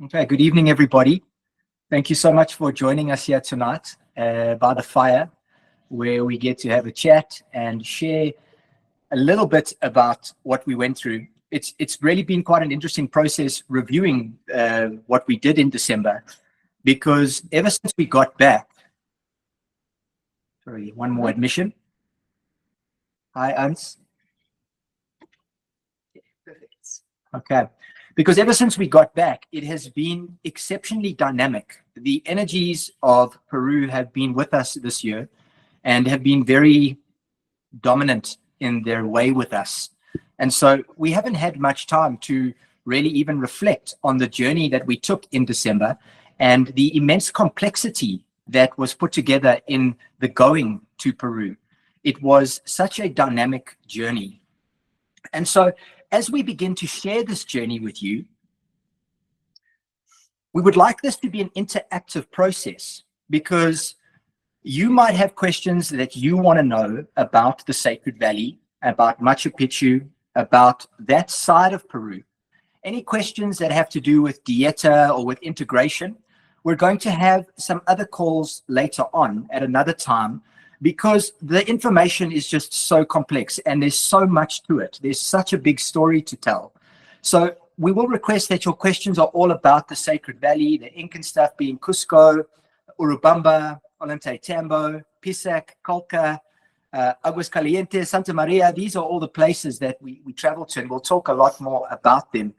Okay, good evening, everybody. Thank you so much for joining us here tonight by the fire, where we get to have a chat and share a little bit about what we went through. It's really been quite an interesting process reviewing what we did in December, because ever since we got back, sorry, one more admission. Hi, Ans. Okay. Because ever since we got back, it has been exceptionally dynamic. The energies of Peru have been with us this year and have been very dominant in their way with us. And so we haven't had much time to really even reflect on the journey that we took in December and the immense complexity that was put together in the going to Peru. It was such a dynamic journey. And so as we begin to share this journey with you, we would like this to be an interactive process, because you might have questions that you want to know about the Sacred Valley, about Machu Picchu, about that side of Peru. Any questions that have to do with Dieta or with integration, we're going to have some other calls later on at another time, because the information is just so complex and there's so much to it. There's such a big story to tell. So we will request that your questions are all about the Sacred Valley, the Incan stuff being Cusco, Urubamba, Ollantaytambo, Pisac, Calca, Aguascalientes, Santa Maria. These are all the places that we travel to, and we'll talk a lot more about them.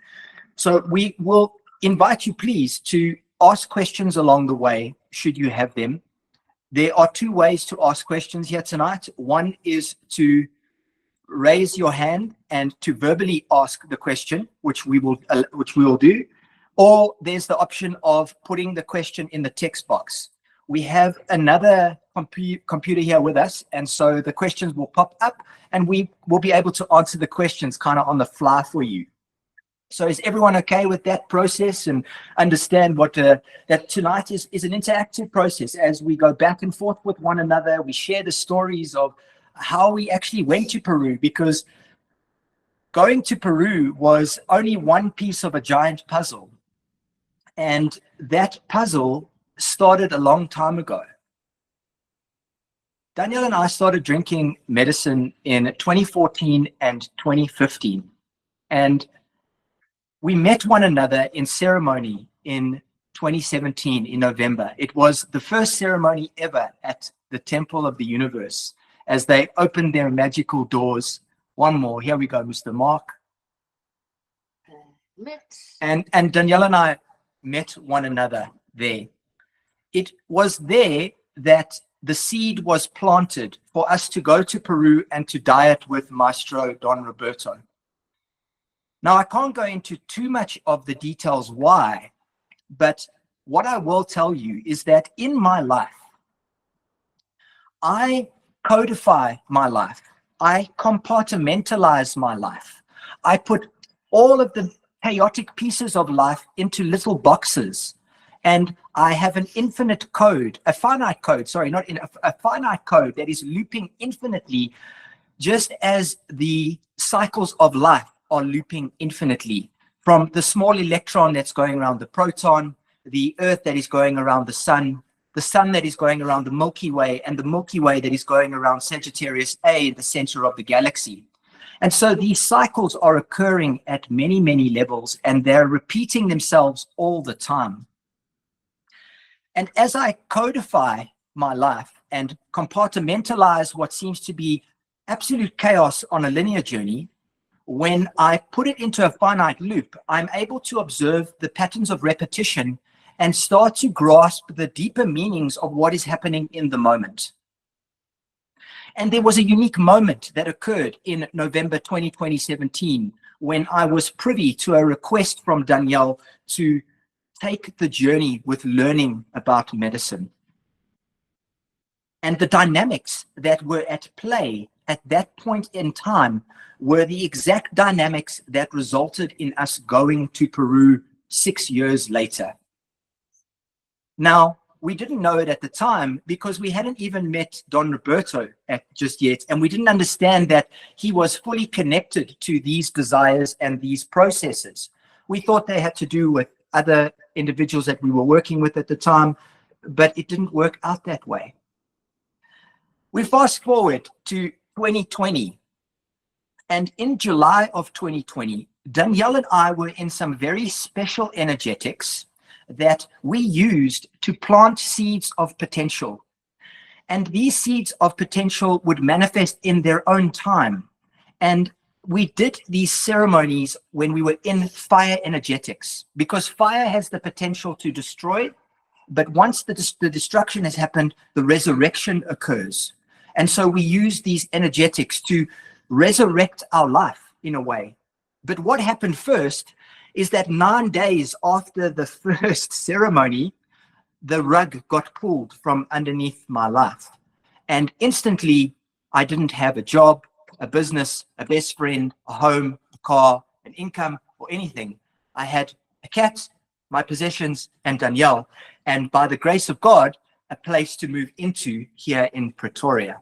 So we will invite you, please, to ask questions along the way, should you have them. There are two ways to ask questions here tonight. One is to raise your hand and to verbally ask the question, which we will do, or there's the option of putting the question in the text box. We have another computer here with us, and so the questions will pop up and we will be able to answer the questions kind of on the fly for you. So is everyone okay with that process, and understand what that tonight is an interactive process as we go back and forth with one another. We share the stories of how we actually went to Peru, because going to Peru was only one piece of a giant puzzle. And that puzzle started a long time ago. Daniel and I started drinking medicine in 2014 and 2015. And we met one another in ceremony in 2017 in November. It was the first ceremony ever at the Temple of the Universe as they opened their magical doors. One more. Here we go, Mr. Mark. And Danielle and I met one another there. It was there that the seed was planted for us to go to Peru and to diet with Maestro Don Roberto. Now, I can't go into too much of the details why, but what I will tell you is that in my life, I codify my life. I compartmentalize my life. I put all of the chaotic pieces of life into little boxes, and I have an infinite code, a finite code, sorry, not in a finite code that is looping infinitely, just as the cycles of life are looping infinitely, from the small electron that's going around the proton, the earth that is going around the sun that is going around the Milky Way, and the Milky Way that is going around Sagittarius A, the center of the galaxy. And so these cycles are occurring at many, many levels, and they're repeating themselves all the time. And as I codify my life and compartmentalize what seems to be absolute chaos on a linear journey, when I put it into a finite loop, I'm able to observe the patterns of repetition and start to grasp the deeper meanings of what is happening in the moment. And there was a unique moment that occurred in November 2017 when I was privy to a request from Danyal to take the journey with learning about medicine. And the dynamics that were at play at that point in time were the exact dynamics that resulted in us going to Peru 6 years later. Now, we didn't know it at the time because we hadn't even met Don Roberto just yet, and we didn't understand that he was fully connected to these desires and these processes. We thought they had to do with other individuals that we were working with at the time, but it didn't work out that way. We fast forward to 2020, and in July of 2020, Danyal and I were in some very special energetics that we used to plant seeds of potential. And these seeds of potential would manifest in their own time. And we did these ceremonies when we were in fire energetics, because fire has the potential to destroy, but once the destruction has happened, the resurrection occurs. And so we use these energetics to resurrect our life in a way. But what happened first is that 9 days after the first ceremony, the rug got pulled from underneath my life. And instantly, I didn't have a job, a business, a best friend, a home, a car, an income, or anything. I had a cat, my possessions, and Danyal, and by the grace of God, a place to move into here in Pretoria.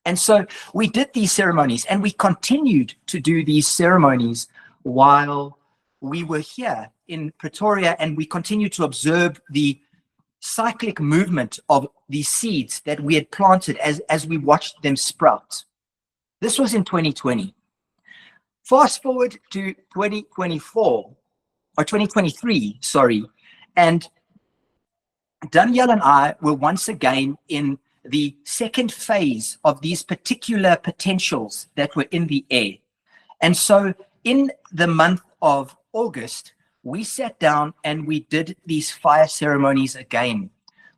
And so we did these ceremonies, and we continued to do these ceremonies while we were here in Pretoria, and we continued to observe the cyclic movement of these seeds that we had planted as we watched them sprout. This was in 2020. Fast forward to 2024, or 2023, sorry, and Danyal and I were once again in the second phase of these particular potentials that were in the air. And so in the month of August, we sat down and we did these fire ceremonies again,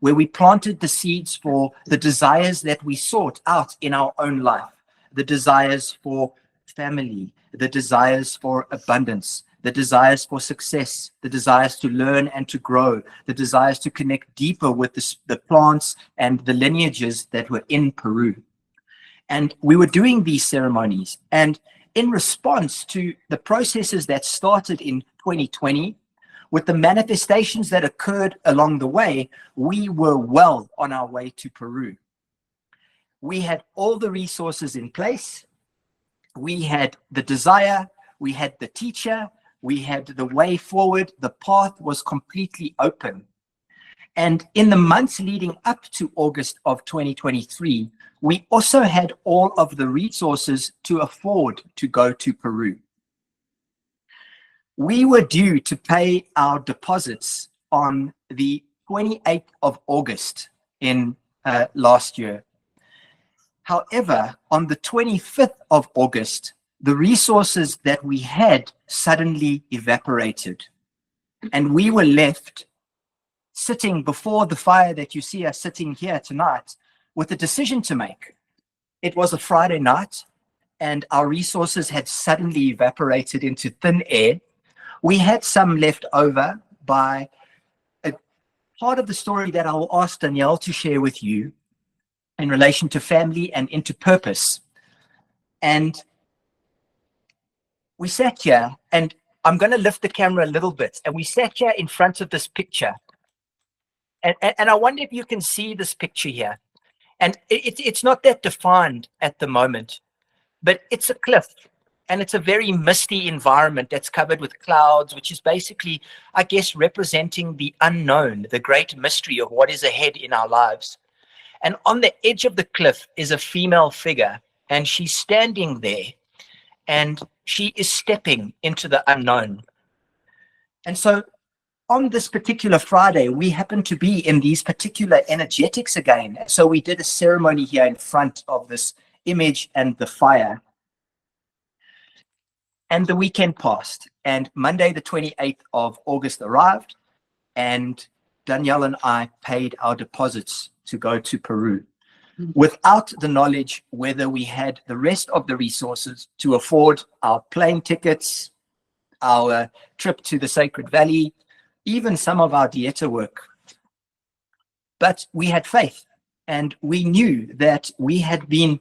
where we planted the seeds for the desires that we sought out in our own life, the desires for family, the desires for abundance, the desires for success, the desires to learn and to grow, the desires to connect deeper with the plants and the lineages that were in Peru. And we were doing these ceremonies, and in response to the processes that started in 2020, with the manifestations that occurred along the way, we were well on our way to Peru. We had all the resources in place. We had the desire, we had the teacher, we had the way forward. The path was completely open. And in the months leading up to August of 2023, we also had all of the resources to afford to go to Peru. We were due to pay our deposits on the 28th of August in last year. However, on the 25th of August, the resources that we had suddenly evaporated, and we were left sitting before the fire that you see us sitting here tonight with a decision to make. It was a Friday night, and our resources had suddenly evaporated into thin air. We had some left over by a part of the story that I will ask Danyal to share with you in relation to family and into purpose. And we sat here, and I'm going to lift the camera a little bit, and we sat here in front of this picture. And I wonder if you can see this picture here. And it's not that defined at the moment, but it's a cliff, and it's a very misty environment that's covered with clouds, which is basically, I guess, representing the unknown, the great mystery of what is ahead in our lives. And on the edge of the cliff is a female figure, and she's standing there, and she is stepping into the unknown. And so on this particular Friday, we happened to be in these particular energetics again. So we did a ceremony here in front of this image and the fire. And the weekend passed, and Monday, the 28th of August arrived, and Danyal and I paid our deposits to go to Peru without the knowledge whether we had the rest of the resources to afford our plane tickets, our trip to the Sacred Valley, even some of our dieta work. But we had faith, and we knew that we had been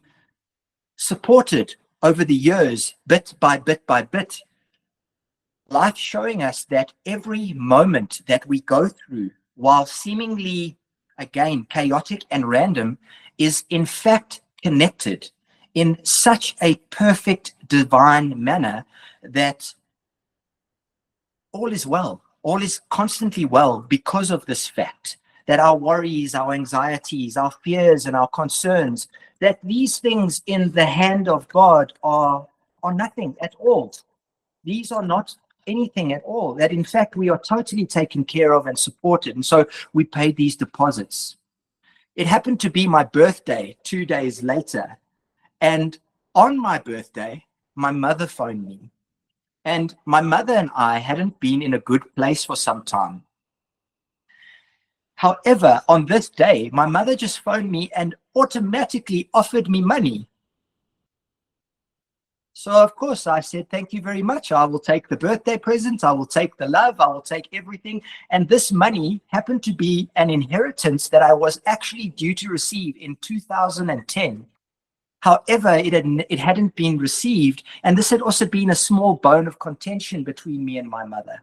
supported over the years, bit by bit by bit. Life showing us that every moment that we go through, while seemingly, again, chaotic and random, is in fact connected in such a perfect divine manner that all is well. all is constantly well because of this fact, that our worries, our anxieties, our fears, and our concerns, that these things in the hand of God are nothing at all. These are not anything at all, that in fact we are totally taken care of and supported. And so we paid these deposits. It happened to be my birthday 2 days later. And on my birthday, my mother phoned me. And my mother and I hadn't been in a good place for some time. However, on this day, my mother just phoned me and automatically offered me money. So, of course, I said, thank you very much. I will take the birthday present. I will take the love. I will take everything. And this money happened to be an inheritance that I was actually due to receive in 2010. However, it hadn't been received. And this had also been a small bone of contention between me and my mother.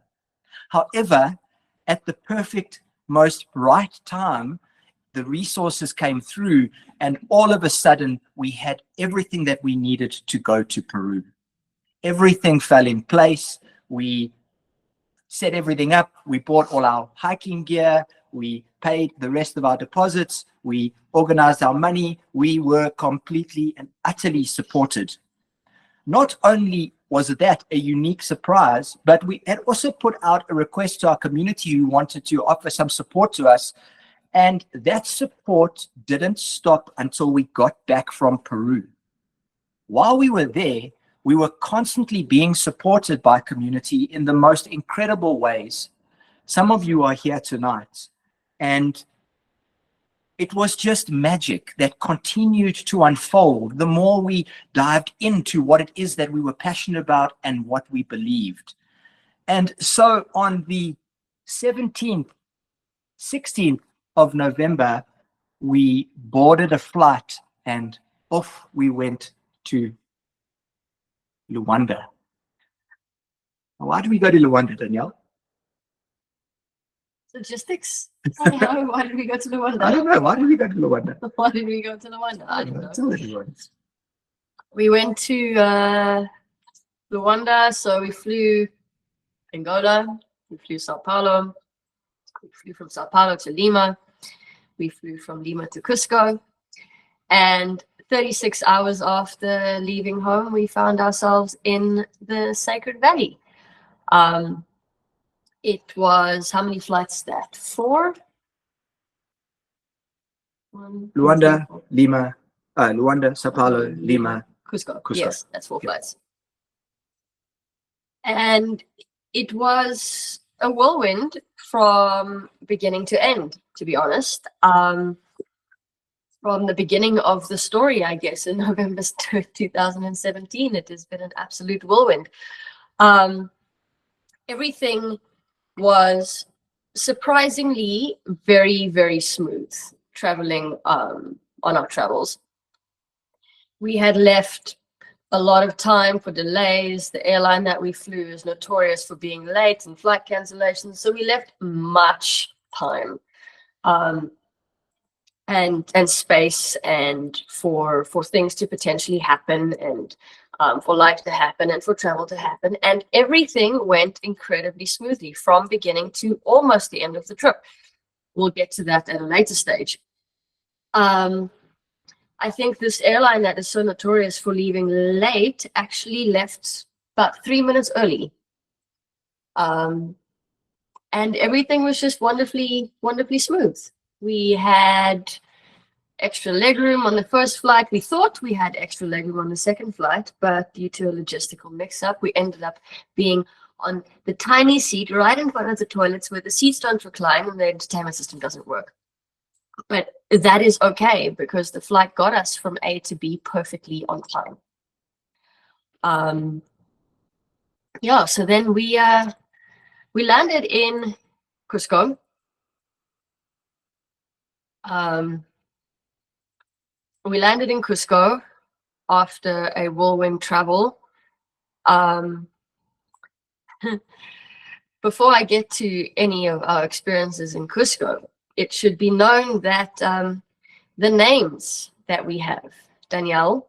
However, at the perfect, most right time, the resources came through, and all of a sudden we had everything that we needed to go to Peru. Everything fell in place. We set everything up. We bought all our hiking gear. We paid the rest of our deposits. We organized our money. We were completely and utterly supported. Not only was that a unique surprise, but we had also put out a request to our community who wanted to offer some support to us. And that support didn't stop until we got back from Peru. While we were there, we were constantly being supported by community in the most incredible ways. Some of you are here tonight, and it was just magic that continued to unfold the more we dived into what it is that we were passionate about and what we believed. And so on the 16th of November, we boarded a flight and off we went to Luanda. Why did we go to Luanda, Danyal? Logistics? I don't know. Why did we go to Luanda? I don't know. Why did we go to Luanda? Why did we go to Luanda? I don't know. Tell everyone. We went to Luanda, so we flew Angola, we flew Sao Paulo, we flew from Sao Paulo to Lima, we flew from Lima to Cusco, and 36 hours after leaving home, we found ourselves in the Sacred Valley. It was, how many flights is that? 4? Luanda, Lima, Luanda, Sao Paulo, Lima, Cusco. Cusco. Yes, that's 4 flights. And it was a whirlwind from beginning to end, to be honest. From the beginning of the story, I guess, in November 2017, it has been an absolute whirlwind. Everything was surprisingly very, very smooth traveling on our travels. We had left a lot of time for delays. The airline that we flew is notorious for being late and flight cancellations, so we left much time and space and for things to potentially happen, and for life to happen, and for travel to happen. And everything went incredibly smoothly from beginning to almost the end of the trip. We'll get to that at a later stage. I think this airline that is so notorious for leaving late actually left about 3 minutes early. And everything was just wonderfully, wonderfully smooth. We had extra legroom on the first flight. We thought we had extra legroom on the second flight, but due to a logistical mix-up, we ended up being on the tiny seat right in front of the toilets where the seats don't recline and the entertainment system doesn't work. But that is okay, because the flight got us from A to B perfectly on time. Yeah, so then we landed in Cusco. We landed in Cusco after a whirlwind travel. Before I get to any of our experiences in Cusco, it should be known that the names that we have, Danyal,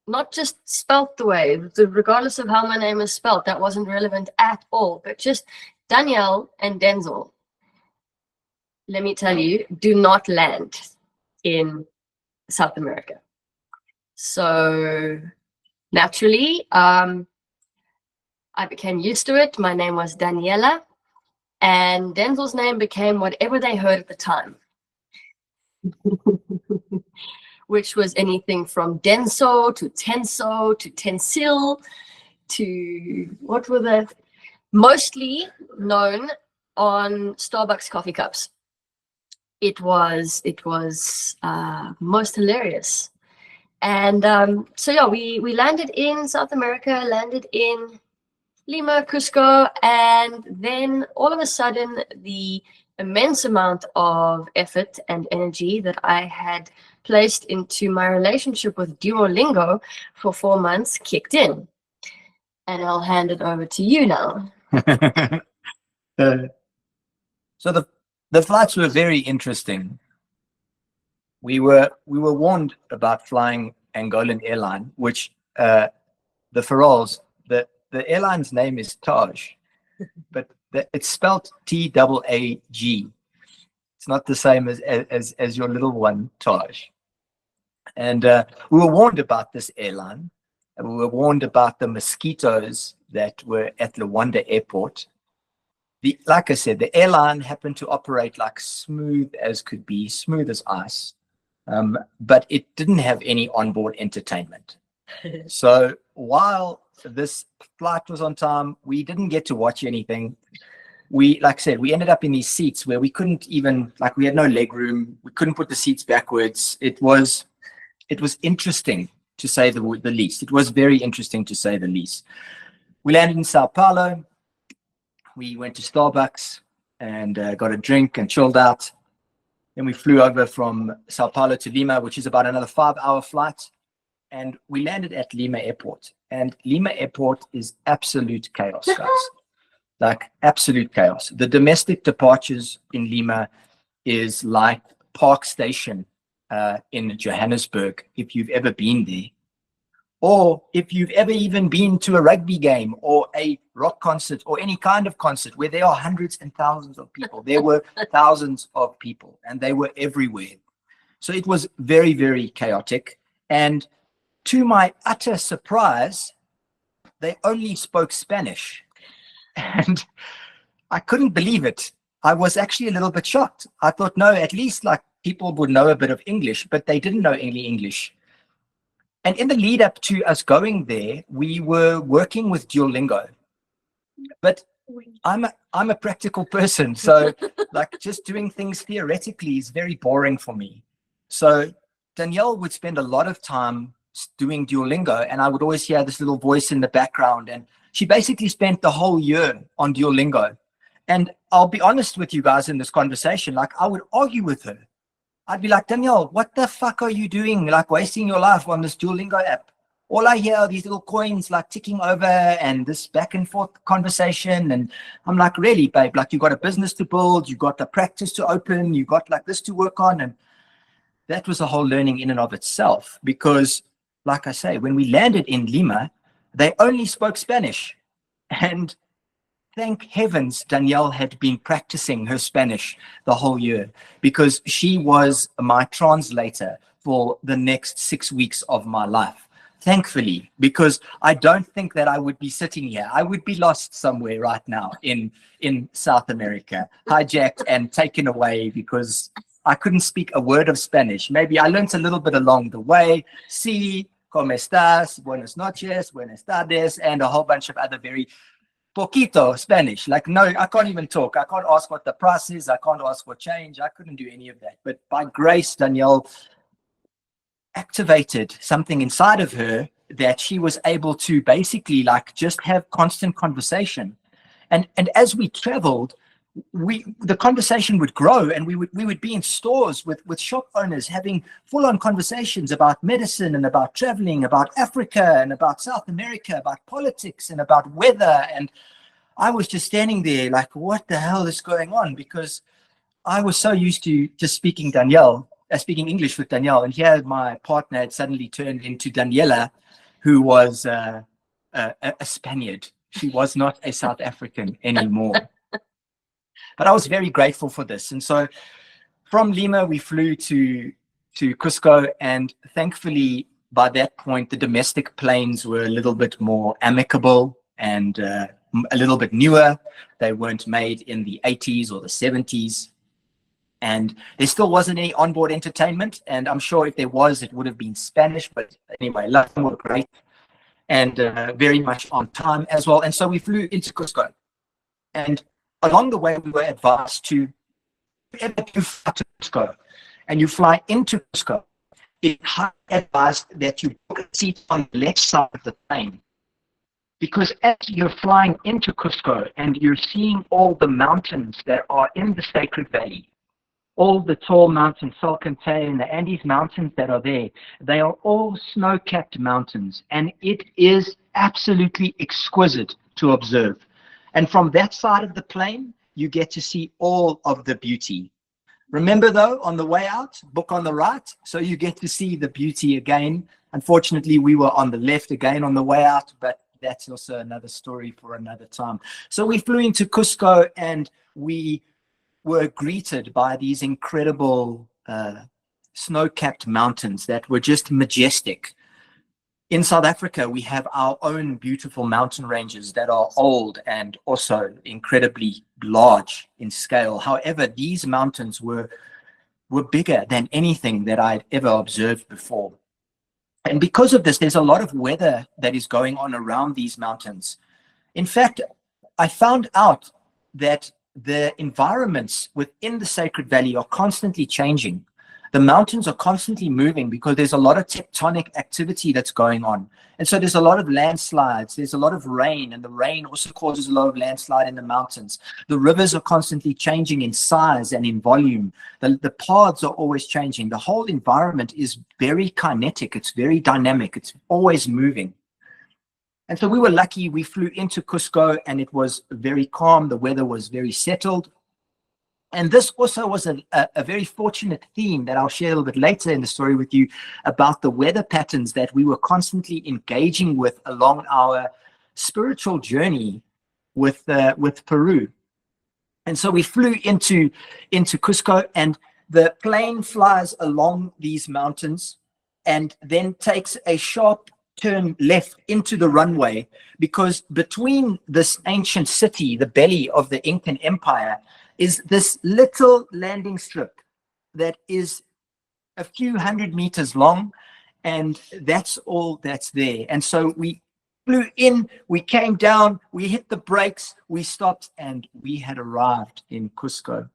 not just spelt the way, regardless of how my name is spelt, that wasn't relevant at all, but just Danyal and Denzil, let me tell you, do not land in South America. So naturally, I became used to it. My name was Daniela, and Denzil's name became whatever they heard at the time, which was anything from Denso to Tenso to Tensil to what were the mostly known on Starbucks coffee cups. It was most hilarious. And so yeah, we landed in South America, landed in Lima, Cusco, and then all of a sudden the immense amount of effort and energy that I had placed into my relationship with Duolingo for 4 months kicked in. And I'll hand it over to you now. So the flights were very interesting. We were warned about flying Angolan airline, which the Faroes, the airline's name is Taj, but it's spelled T-A-A-G. It's not the same as your little one, Taj. And we were warned about this airline, and we were warned about the mosquitoes that were at Luanda airport. Like I said, the airline happened to operate like smooth as could be, smooth as ice, but it didn't have any onboard entertainment. So while this flight was on time, we didn't get to watch anything. Like I said, we ended up in these seats where we couldn't even, like, we had no leg room. We couldn't put the seats backwards. It was interesting, to say the least. It was very interesting, to say the least. We landed in Sao Paulo. We went to Starbucks and got a drink and chilled out. Then we flew over from Sao Paulo to Lima, which is about another 5-hour flight. And we landed at Lima Airport. And Lima Airport is absolute chaos, guys. Like absolute chaos. The domestic departures in Lima is like Park Station in Johannesburg, if you've ever been there. Or if you've ever even been to a rugby game or a rock concert or any kind of concert where there are hundreds and thousands of people. There were thousands of people and they were everywhere. So it was very, very chaotic. And to my utter surprise, they only spoke Spanish. And I couldn't believe it. I was actually a little bit shocked. I thought, no, at least like people would know a bit of English, but they didn't know any English. And in the lead up to us going there, we were working with Duolingo. But I'm a practical person, so like just doing things theoretically is very boring for me. So Danielle would spend a lot of time doing Duolingo, and I would always hear this little voice in the background, and she basically spent the whole year on Duolingo. And I'll be honest with you guys in this conversation, like I would argue with her. I'd be like, Danielle, what the fuck are you doing? Like wasting your life on this Duolingo app. All I hear are these little coins like ticking over and this back and forth conversation. And I'm like, really, babe? Like you got a business to build, you got the practice to open, you got like this to work on. And that was a whole learning in and of itself. Because like I say, when we landed in Lima, they only spoke Spanish. And thank heavens Danielle had been practicing her Spanish the whole year, because she was my translator for the next 6 weeks of my life. Thankfully, because I don't think that I would be sitting here. I would be lost somewhere right now in South America, hijacked and taken away because I couldn't speak a word of Spanish. Maybe I learned a little bit along the way. Sí, ¿cómo estás? Buenas noches, buenas tardes, and a whole bunch of other very poquito Spanish. Like, no, I can't even talk. I can't ask what the price is. I can't ask for change. I couldn't do any of that. But by grace, Danielle activated something inside of her that she was able to basically like just have constant conversation. And as we traveled, the conversation would grow, and we would be in stores with shop owners having full-on conversations about medicine and about traveling, about Africa and about South America, about politics and about weather. And I was just standing there like, what the hell is going on? Because I was so used to just speaking English with Danielle, and here my partner had suddenly turned into Daniela, who was a Spaniard. She was not a South African anymore. But I was very grateful for this. And so from Lima, we flew to Cusco, and thankfully, by that point, the domestic planes were a little bit more amicable and a little bit newer. They weren't made in the 80s or the 70s. And there still wasn't any onboard entertainment. And I'm sure if there was, it would have been Spanish. But anyway, Latin were great and very much on time as well. And so we flew into Cusco. And along the way, we were advised to, if you fly to Cusco and you fly into Cusco, it's highly advised that you book a seat on the left side of the plane. Because as you're flying into Cusco and you're seeing all the mountains that are in the Sacred Valley, all the tall mountains, Salcantay and the Andes mountains that are there, they are all snow-capped mountains, and it is absolutely exquisite to observe. And from that side of the plane, you get to see all of the beauty. Remember though, on the way out, book on the right, so you get to see the beauty again. Unfortunately, we were on the left again on the way out, but that's also another story for another time. So we flew into Cusco, and we were greeted by these incredible snow-capped mountains that were just majestic. In South Africa, we have our own beautiful mountain ranges that are old and also incredibly large in scale. However, these mountains were bigger than anything that I'd ever observed before. And because of this, there's a lot of weather that is going on around these mountains. In fact, I found out that the environments within the Sacred Valley are constantly changing. The mountains are constantly moving because there's a lot of tectonic activity that's going on. And so there's a lot of landslides, there's a lot of rain, and the rain also causes a lot of landslide in the mountains. The rivers are constantly changing in size and in volume. The paths are always changing. The whole environment is very kinetic, it's very dynamic, it's always moving. And so we were lucky. We flew into Cusco and it was very calm. The weather was very settled. And this also was a very fortunate theme that I'll share a little bit later in the story with you about the weather patterns that we were constantly engaging with along our spiritual journey with Peru. And so we flew into Cusco, and the plane flies along these mountains and then takes a sharp turn left into the runway, because between this ancient city, the belly of the Incan Empire, is this little landing strip that is a few hundred meters long, and that's all that's there. And so we flew in, we came down, we hit the brakes, we stopped, and we had arrived in Cusco.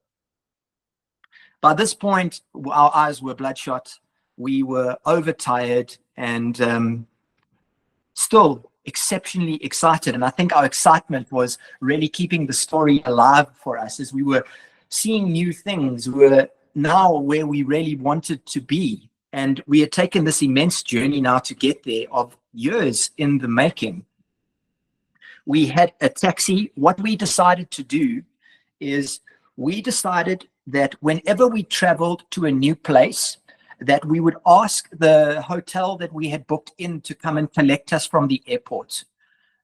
By this point, our eyes were bloodshot, we were overtired, and still exceptionally excited. And I think our excitement was really keeping the story alive for us as we were seeing new things. We were now where we really wanted to be. And we had taken this immense journey now to get there of years in the making. We had a taxi. What we decided to do is we decided that whenever we traveled to a new place, that we would ask the hotel that we had booked in to come and collect us from the airport,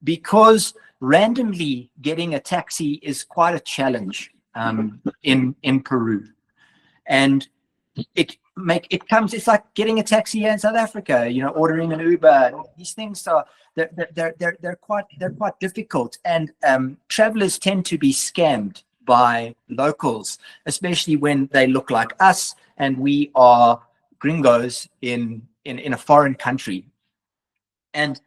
because randomly getting a taxi is quite a challenge in Peru. And it's like getting a taxi here in South Africa, you know, ordering an Uber. These things are, they're quite difficult, and travelers tend to be scammed by locals, especially when they look like us and we are gringos in a foreign country. And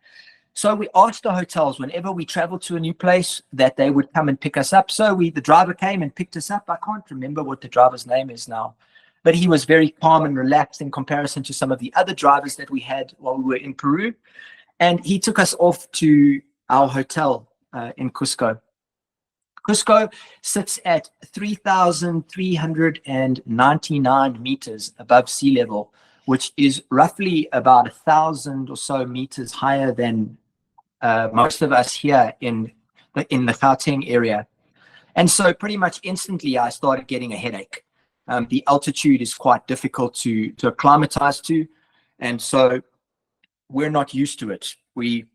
so we asked the hotels whenever we traveled to a new place that they would come and pick us up. So the driver came and picked us up. I can't remember what the driver's name is now, but he was very calm and relaxed in comparison to some of the other drivers that we had while we were in Peru. And he took us off to our hotel in Cusco. Cusco sits at 3,399 meters above sea level, which is roughly about 1,000 or so meters higher than most of us here in the Gauteng area. And so pretty much instantly I started getting a headache. The altitude is quite difficult to acclimatize to, and so we're not used to it. We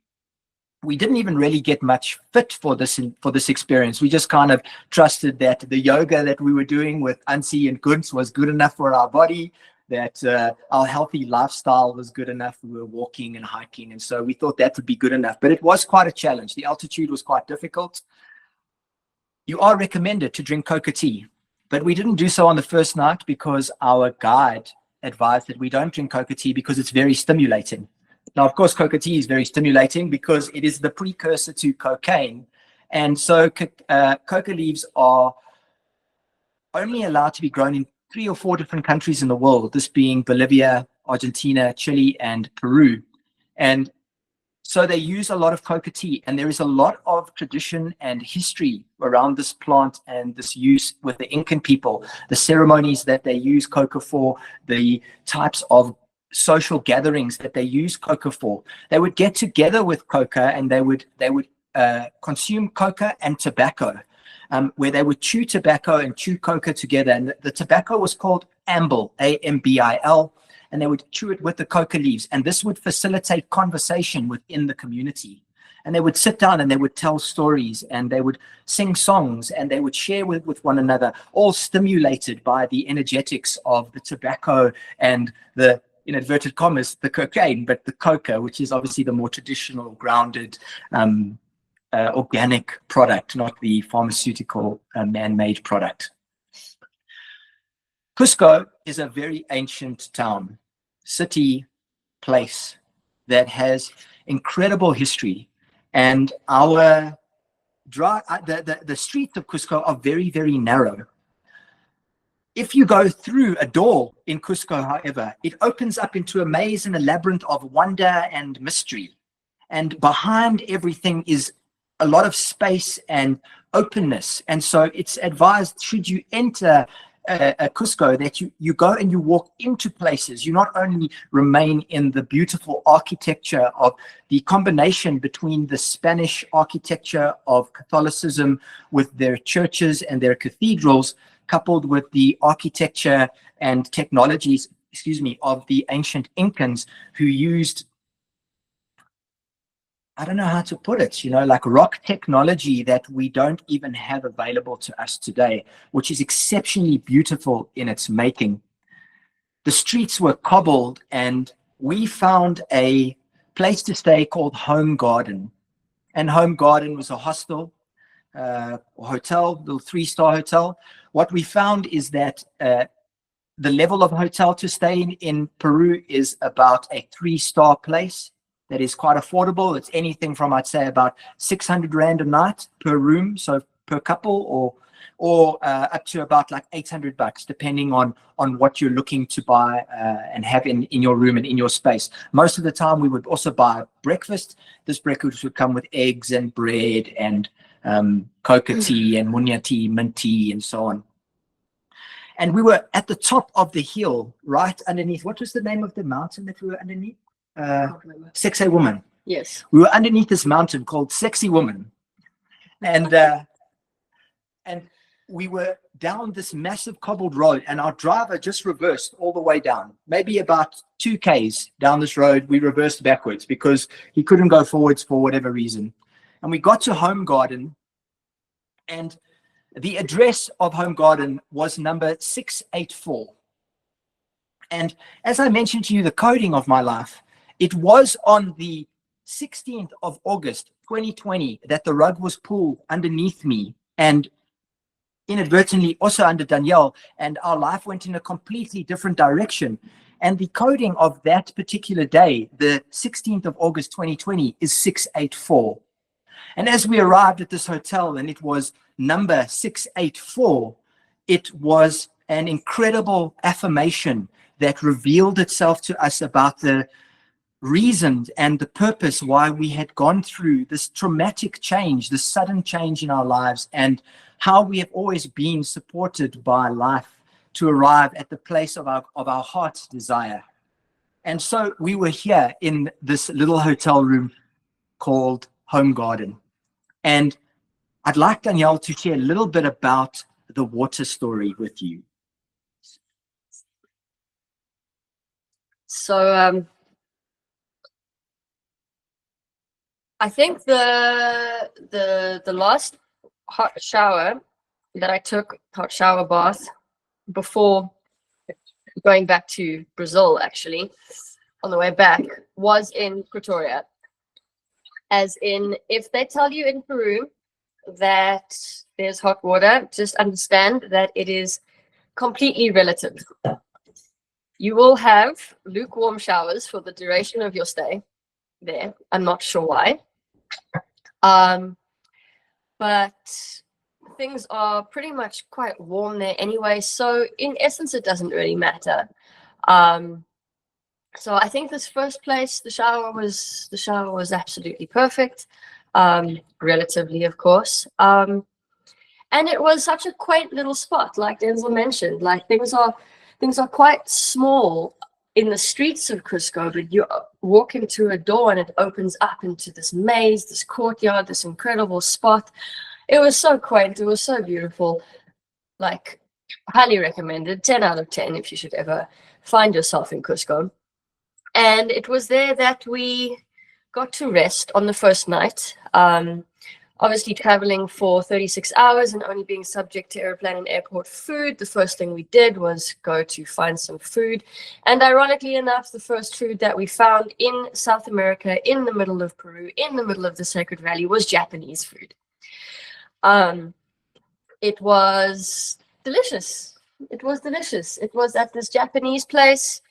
we didn't even really get much fit for this experience. We just kind of trusted that the yoga that we were doing with Ansi and Guns was good enough for our body, that our healthy lifestyle was good enough. We were walking and hiking, and so we thought that would be good enough. But it was quite a challenge. The altitude was quite difficult. You are recommended to drink coca tea, but we didn't do so on the first night because our guide advised that we don't drink coca tea because it's very stimulating. Now, of course, coca tea is very stimulating because it is the precursor to cocaine. And so coca leaves are only allowed to be grown in 3 or 4 different countries in the world, this being Bolivia, Argentina, Chile, and Peru. And so they use a lot of coca tea, and there is a lot of tradition and history around this plant and this use with the Incan people, the ceremonies that they use coca for, the types of social gatherings that they use coca for. They would get together with coca, and they would consume coca and tobacco, where they would chew tobacco and chew coca together. And the tobacco was called ambil, A-M-B-I-L, and they would chew it with the coca leaves. And this would facilitate conversation within the community. And they would sit down and they would tell stories, and they would sing songs, and they would share with one another, all stimulated by the energetics of the tobacco and the, in inverted commas, the cocaine, but the coca, which is obviously the more traditional, grounded, organic product, not the pharmaceutical man-made product. Cusco is a very ancient town, city, place that has incredible history, and the streets of Cusco are very, very narrow. If you go through a door in Cusco, however, it opens up into a maze and a labyrinth of wonder and mystery. And behind everything is a lot of space and openness. And so it's advised, should you enter Cusco, that you go and you walk into places. You not only remain in the beautiful architecture of the combination between the Spanish architecture of Catholicism with their churches and their cathedrals, coupled with the architecture and technologies, of the ancient Incans, who used, I don't know how to put it, like rock technology that we don't even have available to us today, which is exceptionally beautiful in its making. The streets were cobbled, and we found a place to stay called Home Garden. And Home Garden was a hostel, or hotel, little 3-star hotel. What we found is that the level of hotel to stay in Peru is about a 3-star place that is quite affordable. It's anything from, I'd say, about 600 Rand a night per room, so per couple, or up to about like 800 bucks, depending on what you're looking to buy and have in your room and in your space. Most of the time, we would also buy breakfast. This breakfast would come with eggs and bread and coca tea and munya tea, mint tea, and so on. And we were at the top of the hill, right underneath. What was the name of the mountain that we were underneath? Sexy Woman. Yes. We were underneath this mountain called Sexy Woman. And we were down this massive cobbled road, and our driver just reversed all the way down. Maybe about 2 Ks down this road, we reversed backwards because he couldn't go forwards for whatever reason. And we got to Home Garden, and the address of Home Garden was number 684. And as I mentioned to you, the coding of my life, it was on the 16th of August, 2020, that the rug was pulled underneath me and inadvertently also under Danyal, and our life went in a completely different direction. And the coding of that particular day, the 16th of August, 2020, is 684. And as we arrived at this hotel and it was number 684, it was an incredible affirmation that revealed itself to us about the reasons and the purpose why we had gone through this traumatic change, this sudden change in our lives, and how we have always been supported by life to arrive at the place of our heart's desire. And so we were here in this little hotel room called Home Garden. And I'd like Danyal to share a little bit about the water story with you. So I think the last hot shower that I took, hot shower bath, before going back to Brazil, actually, on the way back, was in Pretoria. As in, if they tell you in Peru that there's hot water, just understand that it is completely relative. You will have lukewarm showers for the duration of your stay there. I'm not sure why. But things are pretty much quite warm there anyway. So in essence, it doesn't really matter. So I think this first place, the shower was absolutely perfect, relatively, of course. And it was such a quaint little spot, like Denzil mentioned. Like things are quite small in the streets of Cusco, but you walk into a door and it opens up into this maze, this courtyard, this incredible spot. It was so quaint. It was so beautiful. Like, highly recommended. 10 out of 10 if you should ever find yourself in Cusco. And it was there that we got to rest on the first night. Obviously traveling for 36 hours and only being subject to airplane and airport food, the first thing we did was go to find some food. And ironically enough, the first food that we found in South America, in the middle of Peru, in the middle of the Sacred Valley, was Japanese food. It was delicious. It was delicious. It was at this Japanese place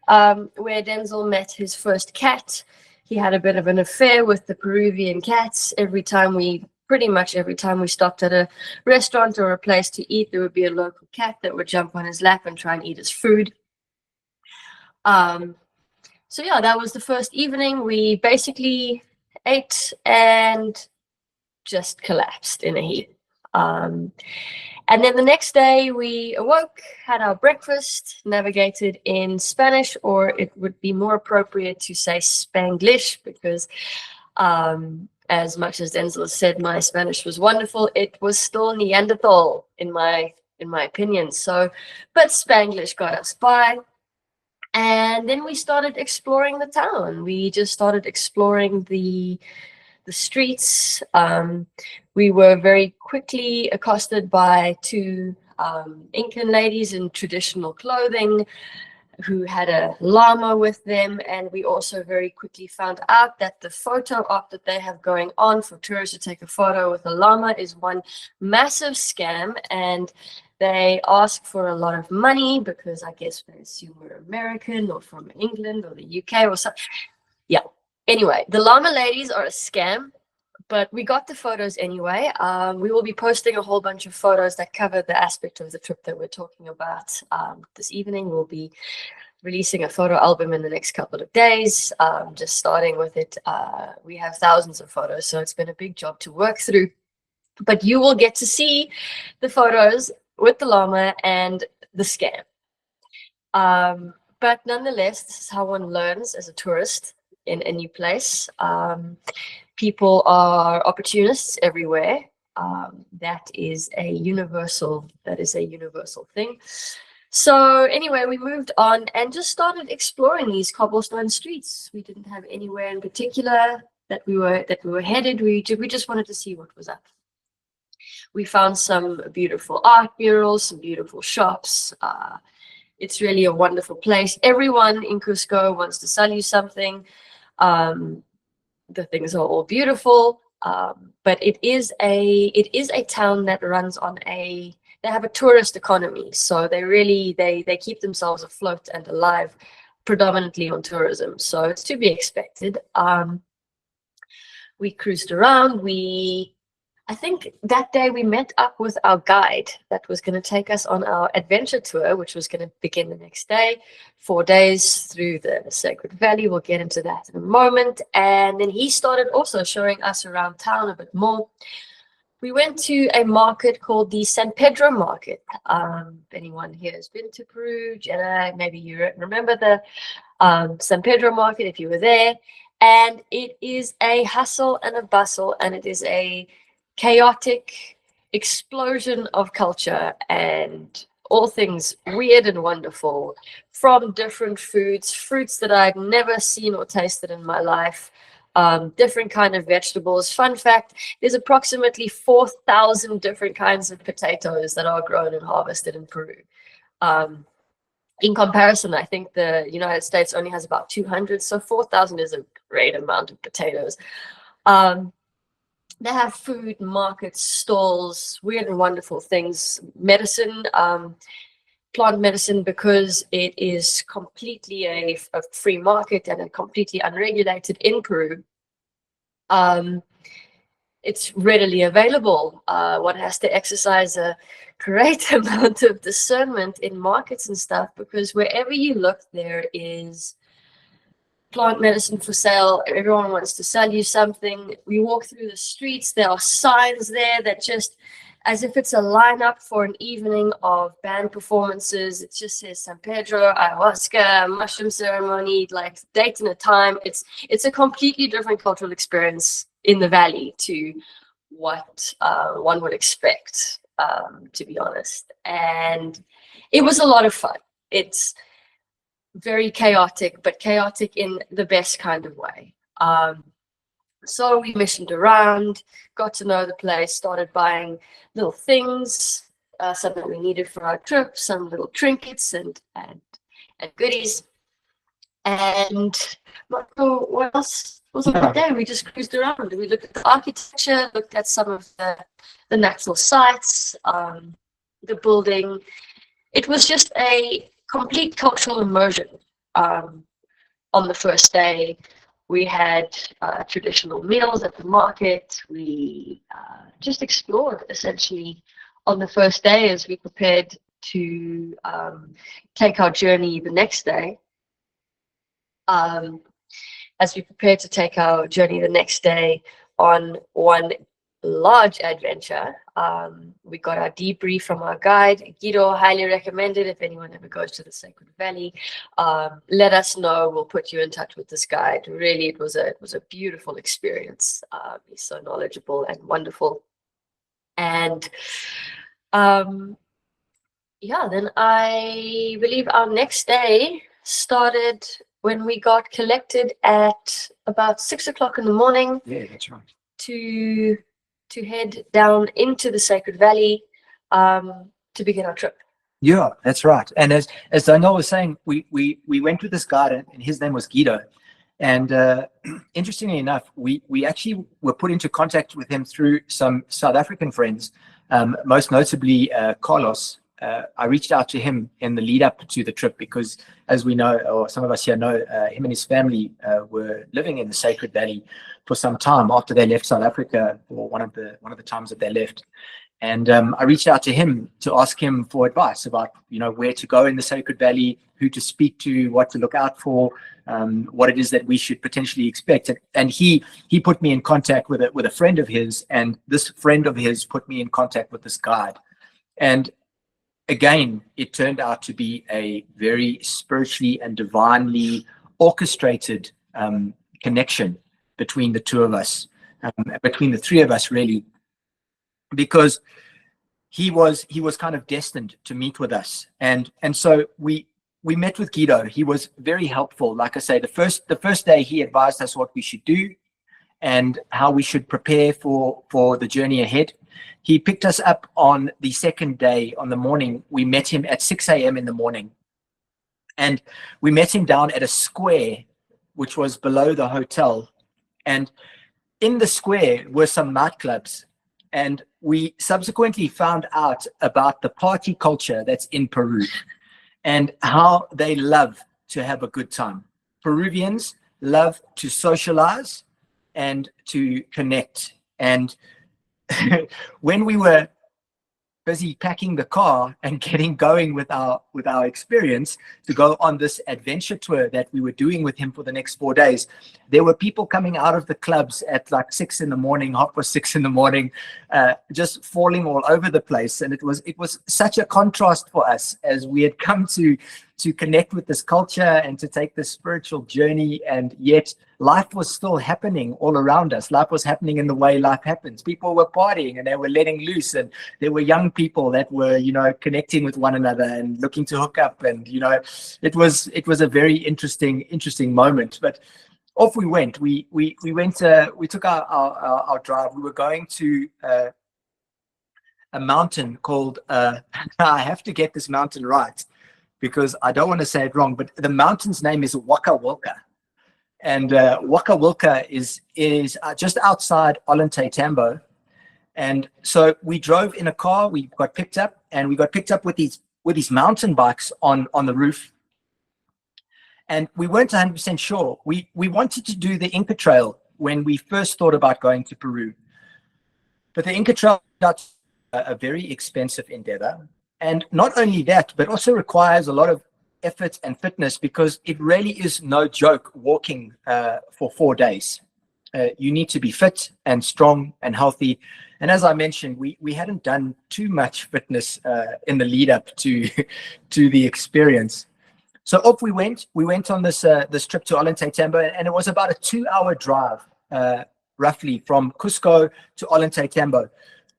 where Denzil met his first cat. He had a bit of an affair with the Peruvian cats. Pretty much every time we stopped at a restaurant or a place to eat, there would be a local cat that would jump on his lap and try and eat his food. So yeah, that was the first evening. We basically ate and just collapsed in a heap. And then the next day we awoke, had our breakfast, navigated in Spanish, or it would be more appropriate to say Spanglish, because as much as Denzil has said my Spanish was wonderful, it was still Neanderthal in my opinion. So, but Spanglish got us by. And then we started exploring the town. We just started exploring the streets. We were very quickly accosted by two Incan ladies in traditional clothing who had a llama with them, and we also very quickly found out that the photo op that they have going on for tourists to take a photo with a llama is one massive scam, and they ask for a lot of money because I guess they assume we're American or from England or the UK or something. Yeah. Anyway, the llama ladies are a scam, but we got the photos anyway. We will be posting a whole bunch of photos that cover the aspect of the trip that we're talking about this evening. We'll be releasing a photo album in the next couple of days, just starting with it. We have thousands of photos, so it's been a big job to work through. But you will get to see the photos with the llama and the scam. But nonetheless, this is how one learns as a tourist in a new place. People are opportunists everywhere. That is a universal thing. So anyway, we moved on and just started exploring these cobblestone streets. We didn't have anywhere in particular that we were headed. We just wanted to see what was up. We found some beautiful art murals, some beautiful shops. It's really a wonderful place. Everyone in Cusco wants to sell you something. The things are all beautiful, but it is a town that runs on they have a tourist economy, so they keep themselves afloat and alive predominantly on tourism, so it's to be expected. We cruised around. I think that day we met up with our guide that was going to take us on our adventure tour, which was going to begin the next day, 4 days through the Sacred Valley. We'll get into that in a moment. And then he started also showing us around town a bit more. We went to a market called the San Pedro Market. If anyone here has been to Peru, Jenna, maybe you remember the San Pedro Market if you were there. And it is a hustle and a bustle, and it is a chaotic explosion of culture and all things weird and wonderful, from different fruits that I'd never seen or tasted in my life, different kind of vegetables. Fun fact, there's approximately 4,000 different kinds of potatoes that are grown and harvested in Peru. In comparison, I think the United States only has about 200, so 4,000 is a great amount of potatoes. They have food, markets, stalls, weird and wonderful things, medicine, plant medicine, because it is completely a free market and completely unregulated in Peru. It's readily available. One has to exercise a great amount of discernment in markets and stuff, because wherever you look, there is plant medicine for sale. Everyone wants to sell you something. We walk through the streets, there are signs there that just, as if it's a lineup for an evening of band performances, it just says San Pedro, Ayahuasca, mushroom ceremony, like date and a time. It's a completely different cultural experience in the valley to what one would expect, to be honest. And it was a lot of fun. It's very chaotic, but chaotic in the best kind of way. So we missioned around, got to know the place, started buying little things, something we needed for our trip, some little trinkets and goodies. And what else was on the day? We just cruised around. We looked at the architecture, looked at some of the natural sites, the building. It was just a complete cultural immersion. On the first day, we had traditional meals at the market. We just explored, essentially, on the first day as we prepared to take our journey the next day. On one large adventure, we got our debrief from our guide. Guido highly recommended, if anyone ever goes to the Sacred Valley, let us know. We'll put you in touch with this guide. Really, it was a beautiful experience. He's so knowledgeable and wonderful. And then I believe our next day started when we got collected at about 6 o'clock in the morning. Yeah, that's right. To head down into the Sacred Valley to begin our trip. Yeah, that's right. And as Danyal was saying, we went with this guy, and his name was Guido. And interestingly enough, we actually were put into contact with him through some South African friends, most notably Carlos. I reached out to him in the lead up to the trip because, as we know, or some of us here know, him and his family were living in the Sacred Valley for some time after they left South Africa, or one of the times that they left. And I reached out to him to ask him for advice about, where to go in the Sacred Valley, who to speak to, what to look out for, what it is that we should potentially expect. And he put me in contact with a friend of his, and this friend of his put me in contact with this guide. And again, it turned out to be a very spiritually and divinely orchestrated connection between the two of us, between the three of us, really, because he was kind of destined to meet with us. And so we met with Guido. He was very helpful. Like I say, the first day he advised us what we should do and how we should prepare for the journey ahead. He picked us up on the second day. On the morning, we met him at 6 a.m. in the morning. And we met him down at a square, which was below the hotel. And in the square were some nightclubs. And we subsequently found out about the party culture that's in Peru and how they love to have a good time. Peruvians love to socialize and to connect. And when we were busy packing the car and getting going with our experience to go on this adventure tour that we were doing with him for the next 4 days, there were people coming out of the clubs at like 6 in the morning, 6:30 in the morning, just falling all over the place. And it was such a contrast for us as we had come to connect with this culture and to take this spiritual journey, and yet life was still happening all around us. Life was happening in the way life happens. People were partying and they were letting loose, and there were young people that were, connecting with one another and looking to hook up. And, it was a very interesting moment. But off we went. We took our drive. We were going to a mountain called I have to get this mountain right because I don't want to say it wrong, but the mountain's name is Pucallpa. And Pucallpa is just outside Ollantay Tambo. And so we drove in a car, we got picked up, and we got picked up with these mountain bikes on the roof. And we weren't 100% sure. We wanted to do the Inca Trail when we first thought about going to Peru. But the Inca Trail is a very expensive endeavor. And not only that, but also requires a lot of effort and fitness, because it really is no joke walking for 4 days. You need to be fit and strong and healthy. And as I mentioned, we hadn't done too much fitness in the lead up to the experience. So off we went. We went on this trip to Ollantay Tambo, and it was about a 2-hour drive, roughly, from Cusco to Ollantay Tambo.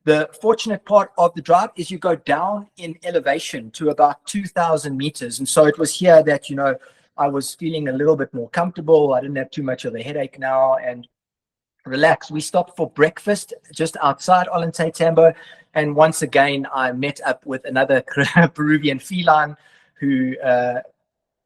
The fortunate part of the drive is you go down in elevation to about 2,000 meters. And so it was here that, you know, I was feeling a little bit more comfortable. I didn't have too much of a headache now, and relaxed. We stopped for breakfast just outside Ollantay Tambo. And once again, I met up with another Peruvian feline who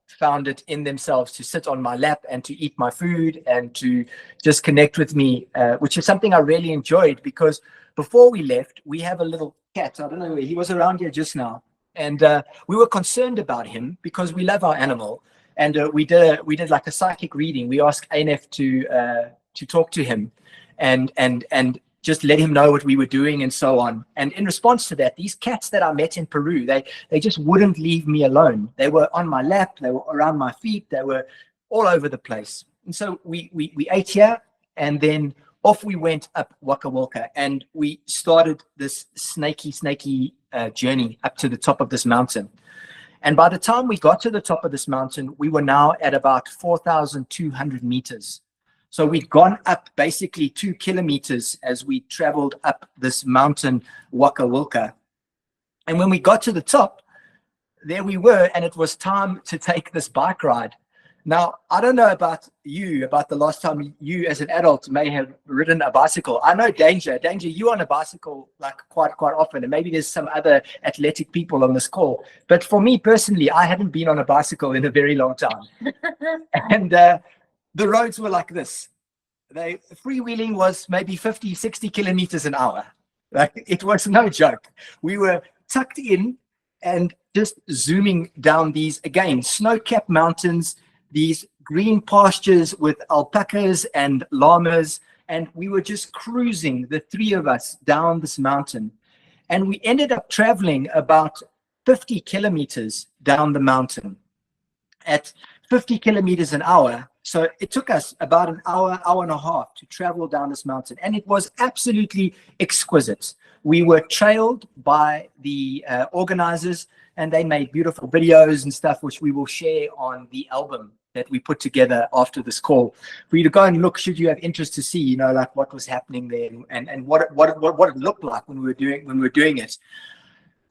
found it in themselves to sit on my lap and to eat my food and to just connect with me, which is something I really enjoyed, because before we left, we have a little cat. I don't know, he was around here just now. And we were concerned about him because we love our animal. And we did like a psychic reading. We asked ANF to talk to him and just let him know what we were doing and so on. And in response to that, these cats that I met in Peru, they just wouldn't leave me alone. They were on my lap, they were around my feet, they were all over the place. And so we ate here, and then off we went up Pucallpa, and we started this snaky journey up to the top of this mountain. And by the time we got to the top of this mountain, we were now at about 4,200 meters. So we'd gone up basically 2 kilometers as we traveled up this mountain, Pucallpa. And when we got to the top, there we were, and it was time to take this bike ride. Now, I don't know about the last time you as an adult may have ridden a bicycle. I know Danger, you on a bicycle like quite often, and maybe there's some other athletic people on this call. But for me personally, I haven't been on a bicycle in a very long time. And the roads were like this. Freewheeling was maybe 50, 60 kilometers an hour. Like, it was no joke. We were tucked in and just zooming down these, again, snow-capped mountains, these green pastures with alpacas and llamas, and we were just cruising, the three of us, down this mountain. And we ended up traveling about 50 kilometers down the mountain at 50 kilometers an hour. So it took us about an hour and a half to travel down this mountain, and it was absolutely exquisite. We were trailed by the organizers, and they made beautiful videos and stuff, which we will share on the album that we put together after this call for you to go and look, should you have interest to see, you know, like what was happening there and what it looked like when we were doing it.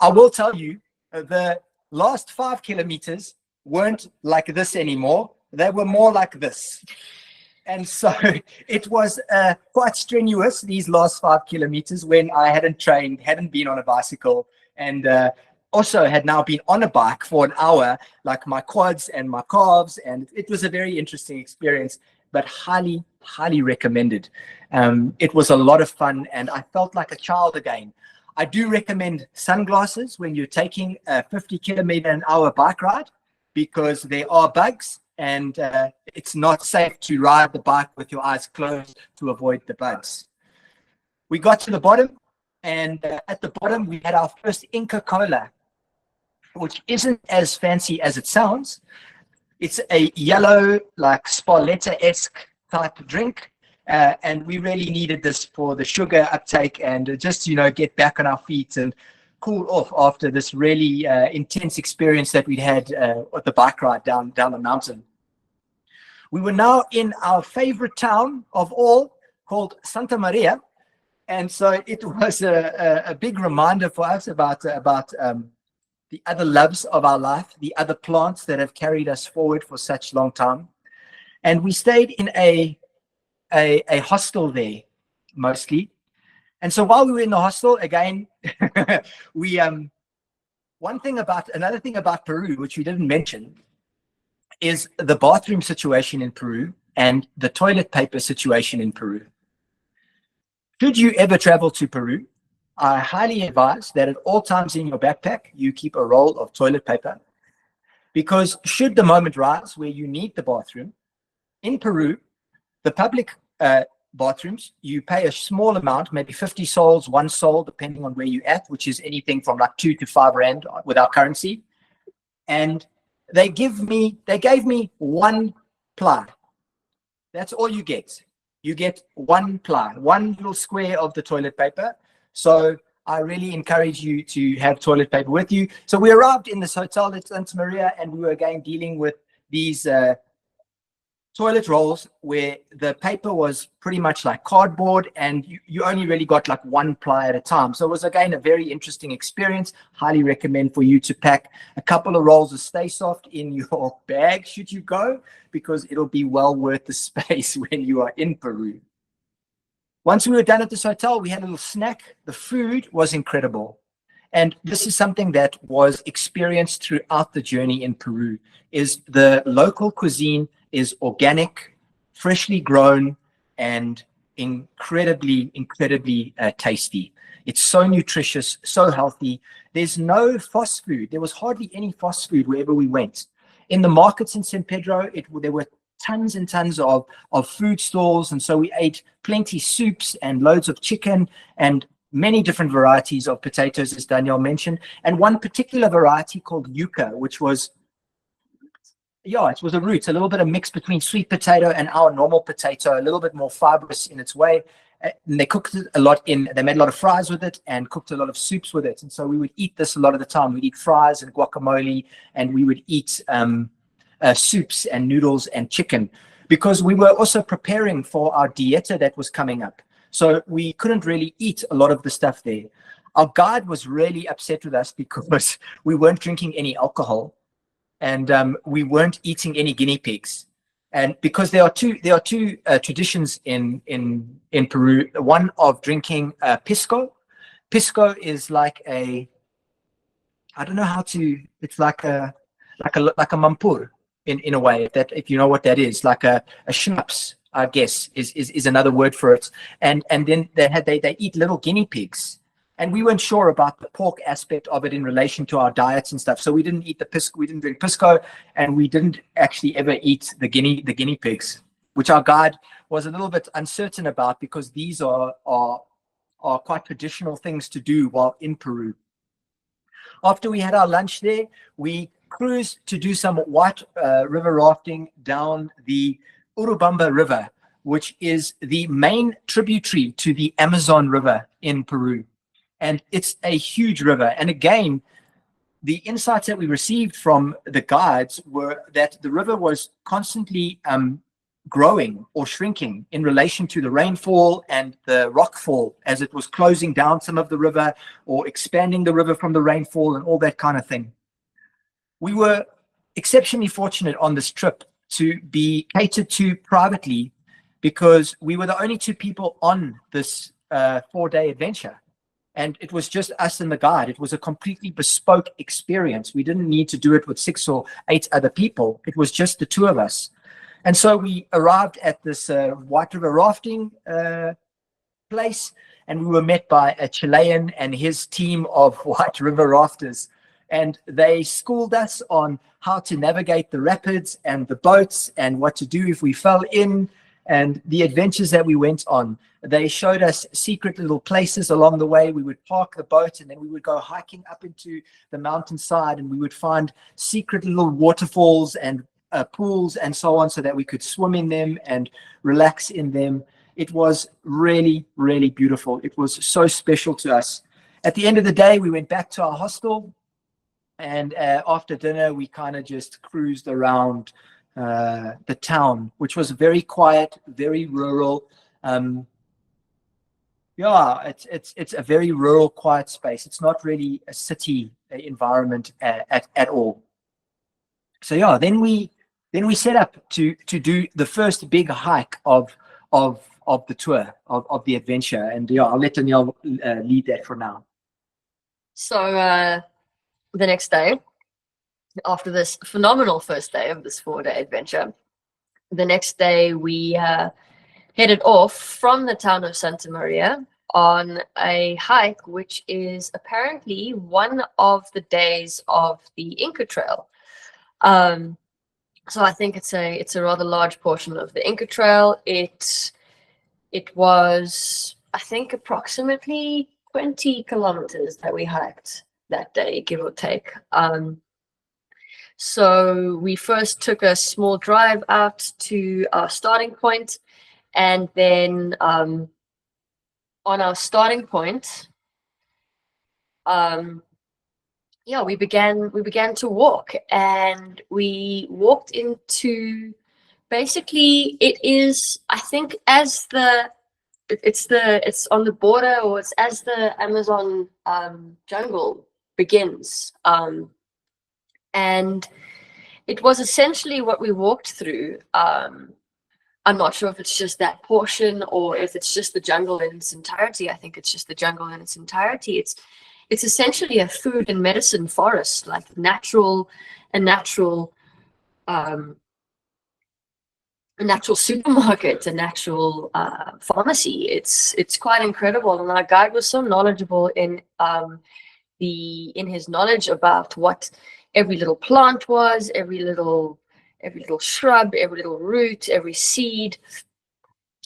I will tell you, the last 5 kilometers weren't like this anymore. They were more like this. And so it was quite strenuous, these last 5 kilometers, when I hadn't trained, hadn't been on a bicycle, and also had now been on a bike for an hour, like my quads and my calves. And it was a very interesting experience, but highly, highly recommended. It was a lot of fun, and I felt like a child again. I do recommend sunglasses when you're taking a 50 kilometer an hour bike ride, because there are bugs, and it's not safe to ride the bike with your eyes closed to avoid the bugs. We got to the bottom, and at the bottom we had our first Inca Cola, which isn't as fancy as it sounds. It's a yellow, like Sparletta-esque type drink, and we really needed this for the sugar uptake and just, you know, get back on our feet and cool off after this really intense experience that we'd had at the bike ride down the mountain. We were now in our favorite town of all, called Santa Maria, and so it was a big reminder for us about the other loves of our life, the other plants that have carried us forward for such long time. And we stayed in a hostel there mostly. And so while we were in the hostel, again, we another thing about Peru, which we didn't mention, is the bathroom situation in Peru and the toilet paper situation in Peru. Should you ever travel to Peru, I highly advise that at all times in your backpack, you keep a roll of toilet paper, because should the moment rise where you need the bathroom, in Peru, the public bathrooms, you pay a small amount, maybe 50 sols, 1 sol, depending on where you're at, which is anything from like 2 to 5 rand with our currency. And they gave me 1 ply. That's all you get. You get 1 ply, 1 little square of the toilet paper. So I really encourage you to have toilet paper with you. So we arrived in this hotel at Santa Maria, and we were again dealing with these toilet rolls where the paper was pretty much like cardboard, and you only really got like 1 ply at a time. So it was again a very interesting experience. Highly recommend for you to pack a couple of rolls of Stay Soft in your bag should you go, because it'll be well worth the space when you are in Peru. Once we were done at this hotel, we had a little snack. The food was incredible. And this is something that was experienced throughout the journey in Peru, is the local cuisine is organic, freshly grown, and incredibly tasty. It's so nutritious, so healthy. There's no fast food. There was hardly any fast food wherever we went. In the markets in San Pedro, there were tons and tons of food stalls, and so we ate plenty soups and loads of chicken and many different varieties of potatoes, as Daniel mentioned, and one particular variety called yuca, which was, it was a root, a little bit of mix between sweet potato and our normal potato, a little bit more fibrous in its way. And they cooked it a lot they made a lot of fries with it and cooked a lot of soups with it. And so we would eat this a lot of the time. We'd eat fries and guacamole, and we would eat soups and noodles and chicken, because we were also preparing for our dieta that was coming up. So we couldn't really eat a lot of the stuff there. Our guide was really upset with us because we weren't drinking any alcohol, and we weren't eating any guinea pigs. And because there are two traditions in Peru, one of drinking pisco. Pisco is like I don't know how to, it's like a mampur in a way, that if you know what that is, like a schnapps, I guess is another word for it. And then they eat little guinea pigs. And we weren't sure about the pork aspect of it in relation to our diets and stuff. So we didn't eat the pisco, we didn't drink pisco, and we didn't actually ever eat the guinea pigs, which our guide was a little bit uncertain about, because these are quite traditional things to do while in Peru. After we had our lunch there, we cruised to do some white river rafting down the Urubamba River, which is the main tributary to the Amazon River in Peru. And it's a huge river. And again, the insights that we received from the guides were that the river was constantly growing or shrinking in relation to the rainfall and the rockfall, as it was closing down some of the river or expanding the river from the rainfall and all that kind of thing. We were exceptionally fortunate on this trip to be catered to privately, because we were the only 2 people on this 4-day adventure. And it was just us and the guide. It was a completely bespoke experience. We didn't need to do it with 6 or 8 other people. It was just the 2 of us. And so we arrived at this White River rafting place, and we were met by a Chilean and his team of White River rafters. And they schooled us on how to navigate the rapids and the boats and what to do if we fell in, and the adventures that we went on. They showed us secret little places along the way. We would park the boat, and then we would go hiking up into the mountainside, and we would find secret little waterfalls and pools and so on, so that we could swim in them and relax in them. It was really, really beautiful. It was so special to us. At the end of the day, we went back to our hostel, and after dinner, we kind of just cruised around the town, which was very quiet, very rural. It's a very rural, quiet space. It's not really a city environment at all. So then we then we set up to do the first big hike of the tour, of the adventure. And yeah, I'll let Danyal lead that for now. So the next day, after this phenomenal first day of this 4-day adventure, the next day we headed off from the town of Santa Maria on a hike, which is apparently one of the days of the Inca Trail. So I think it's a rather large portion of the Inca Trail. It was, I think, approximately 20 kilometers that we hiked that day, give or take. So we first took a small drive out to our starting point, and then on our starting point, yeah, we began to walk, and we walked into, basically it is, I think, it's on the border, or it's as the Amazon jungle begins, and it was essentially what we walked through. I'm not sure if it's just that portion or if it's just the jungle in its entirety. I think it's just the jungle in its entirety. It's essentially a food and medicine forest, like a natural supermarket, a natural pharmacy. It's quite incredible, and our guide was so knowledgeable in his knowledge about what every little plant was, every little shrub, every little root, every seed,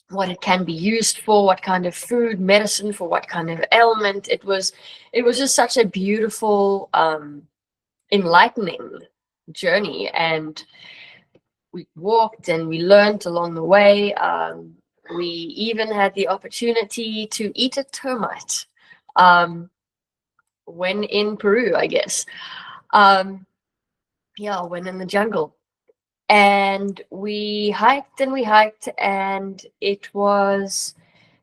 what it can be used for, what kind of food, medicine for what kind of ailment. It was just such a beautiful, enlightening journey, and we walked and we learned along the way. We even had the opportunity to eat a termite when in Peru, I guess. Yeah, when in the jungle. And we hiked and we hiked, and it was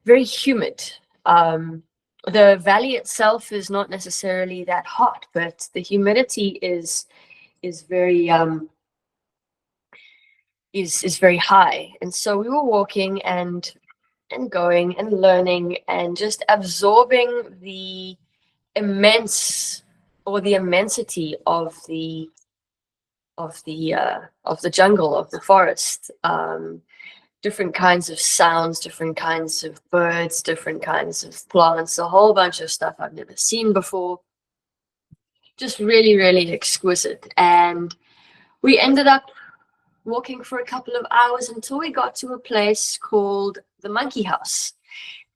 very humid. The valley itself is not necessarily that hot, but the humidity is very is very high. And so we were walking and going and learning and just absorbing the immensity of the jungle, of the forest. Different kinds of sounds, different kinds of birds, different kinds of plants, a whole bunch of stuff I've never seen before. Just really, really exquisite. And we ended up walking for a couple of hours until we got to a place called the Monkey House.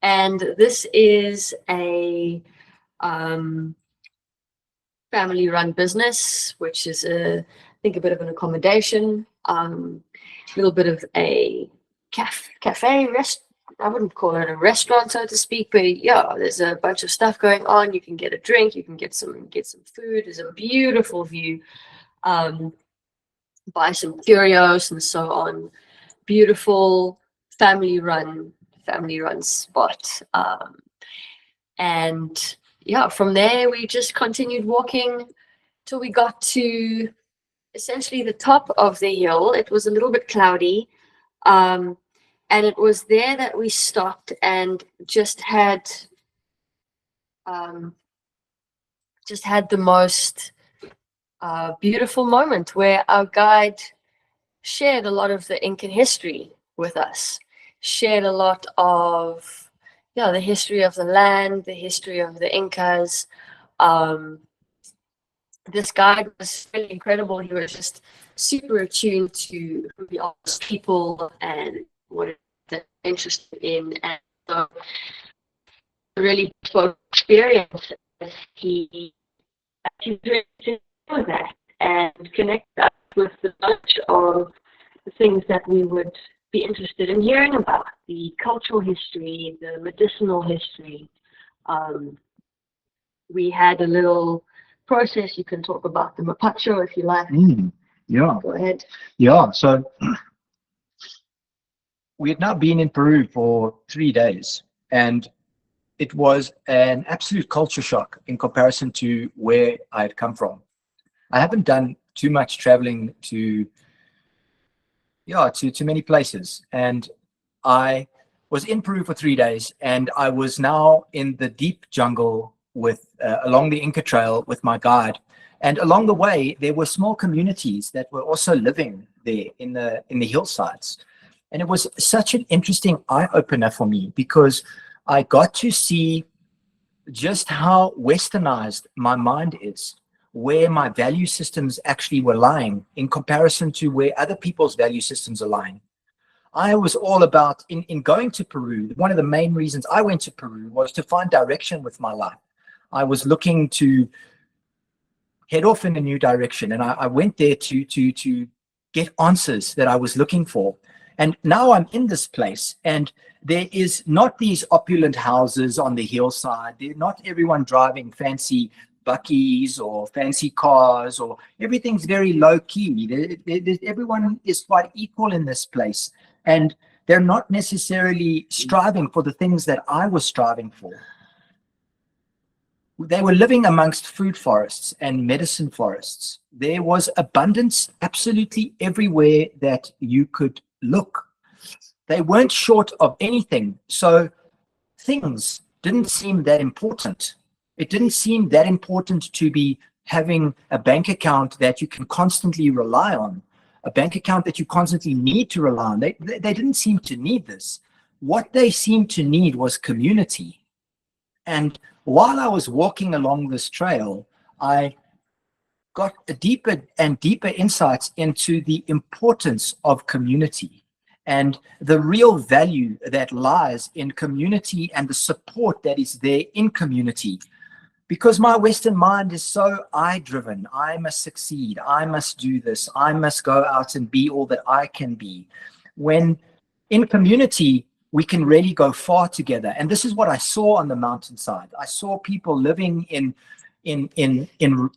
And this is a family-run business, which is I think a bit of an accommodation, a little bit of a cafe rest. I wouldn't call it a restaurant, so to speak, but yeah, there's a bunch of stuff going on. You can get a drink, you can get some food. There's a beautiful view, buy some curios and so on. Beautiful family-run spot, and yeah, from there we just continued walking till we got to essentially the top of the hill. It was a little bit cloudy, and it was there that we stopped and just had the most beautiful moment where our guide shared a lot of the Incan history with us, shared a lot of the history of the land, the history of the Incas. This guide was really incredible. He was just super attuned to who we are as people and what they're interested in, and so really spoke experience as he did that and connect us with a bunch of the things that we would be interested in hearing about: the cultural history, the medicinal history. We had a little process. You can talk about the mapacho if you like. Yeah. Go ahead. Yeah, so we had now been in Peru for 3 days, and it was an absolute culture shock in comparison to where I had come from. I haven't done too much traveling to yeah, to many places. And I was in Peru for 3 days, and I was now in the deep jungle with along the Inca Trail with my guide. And along the way, there were small communities that were also living there in the hillsides. And it was such an interesting eye-opener for me, because I got to see just how westernized my mind is, where my value systems actually were lying in comparison to where other people's value systems are lying. I was all about, in going to Peru, one of the main reasons I went to Peru was to find direction with my life. I was looking to head off in a new direction, and I went there to get answers that I was looking for. And now I'm in this place, and there is not these opulent houses on the hillside. Not everyone driving fancy buckies or fancy cars, or everything's very low key. Everyone is quite equal in this place, and they're not necessarily striving for the things that I was striving for. They were living amongst food forests and medicine forests. There was abundance absolutely everywhere that you could look. They weren't short of anything, so things didn't seem that important. It didn't seem that important to be having a bank account that you can constantly rely on, a bank account that you constantly need to rely on. They didn't seem to need this. What they seemed to need was community. And while I was walking along this trail, I got a deeper and deeper insights into the importance of community and the real value that lies in community and the support that is there in community. Because my Western mind is so I-driven. I must succeed. I must do this. I must go out and be all that I can be. When in community, we can really go far together. And this is what I saw on the mountainside. I saw people living in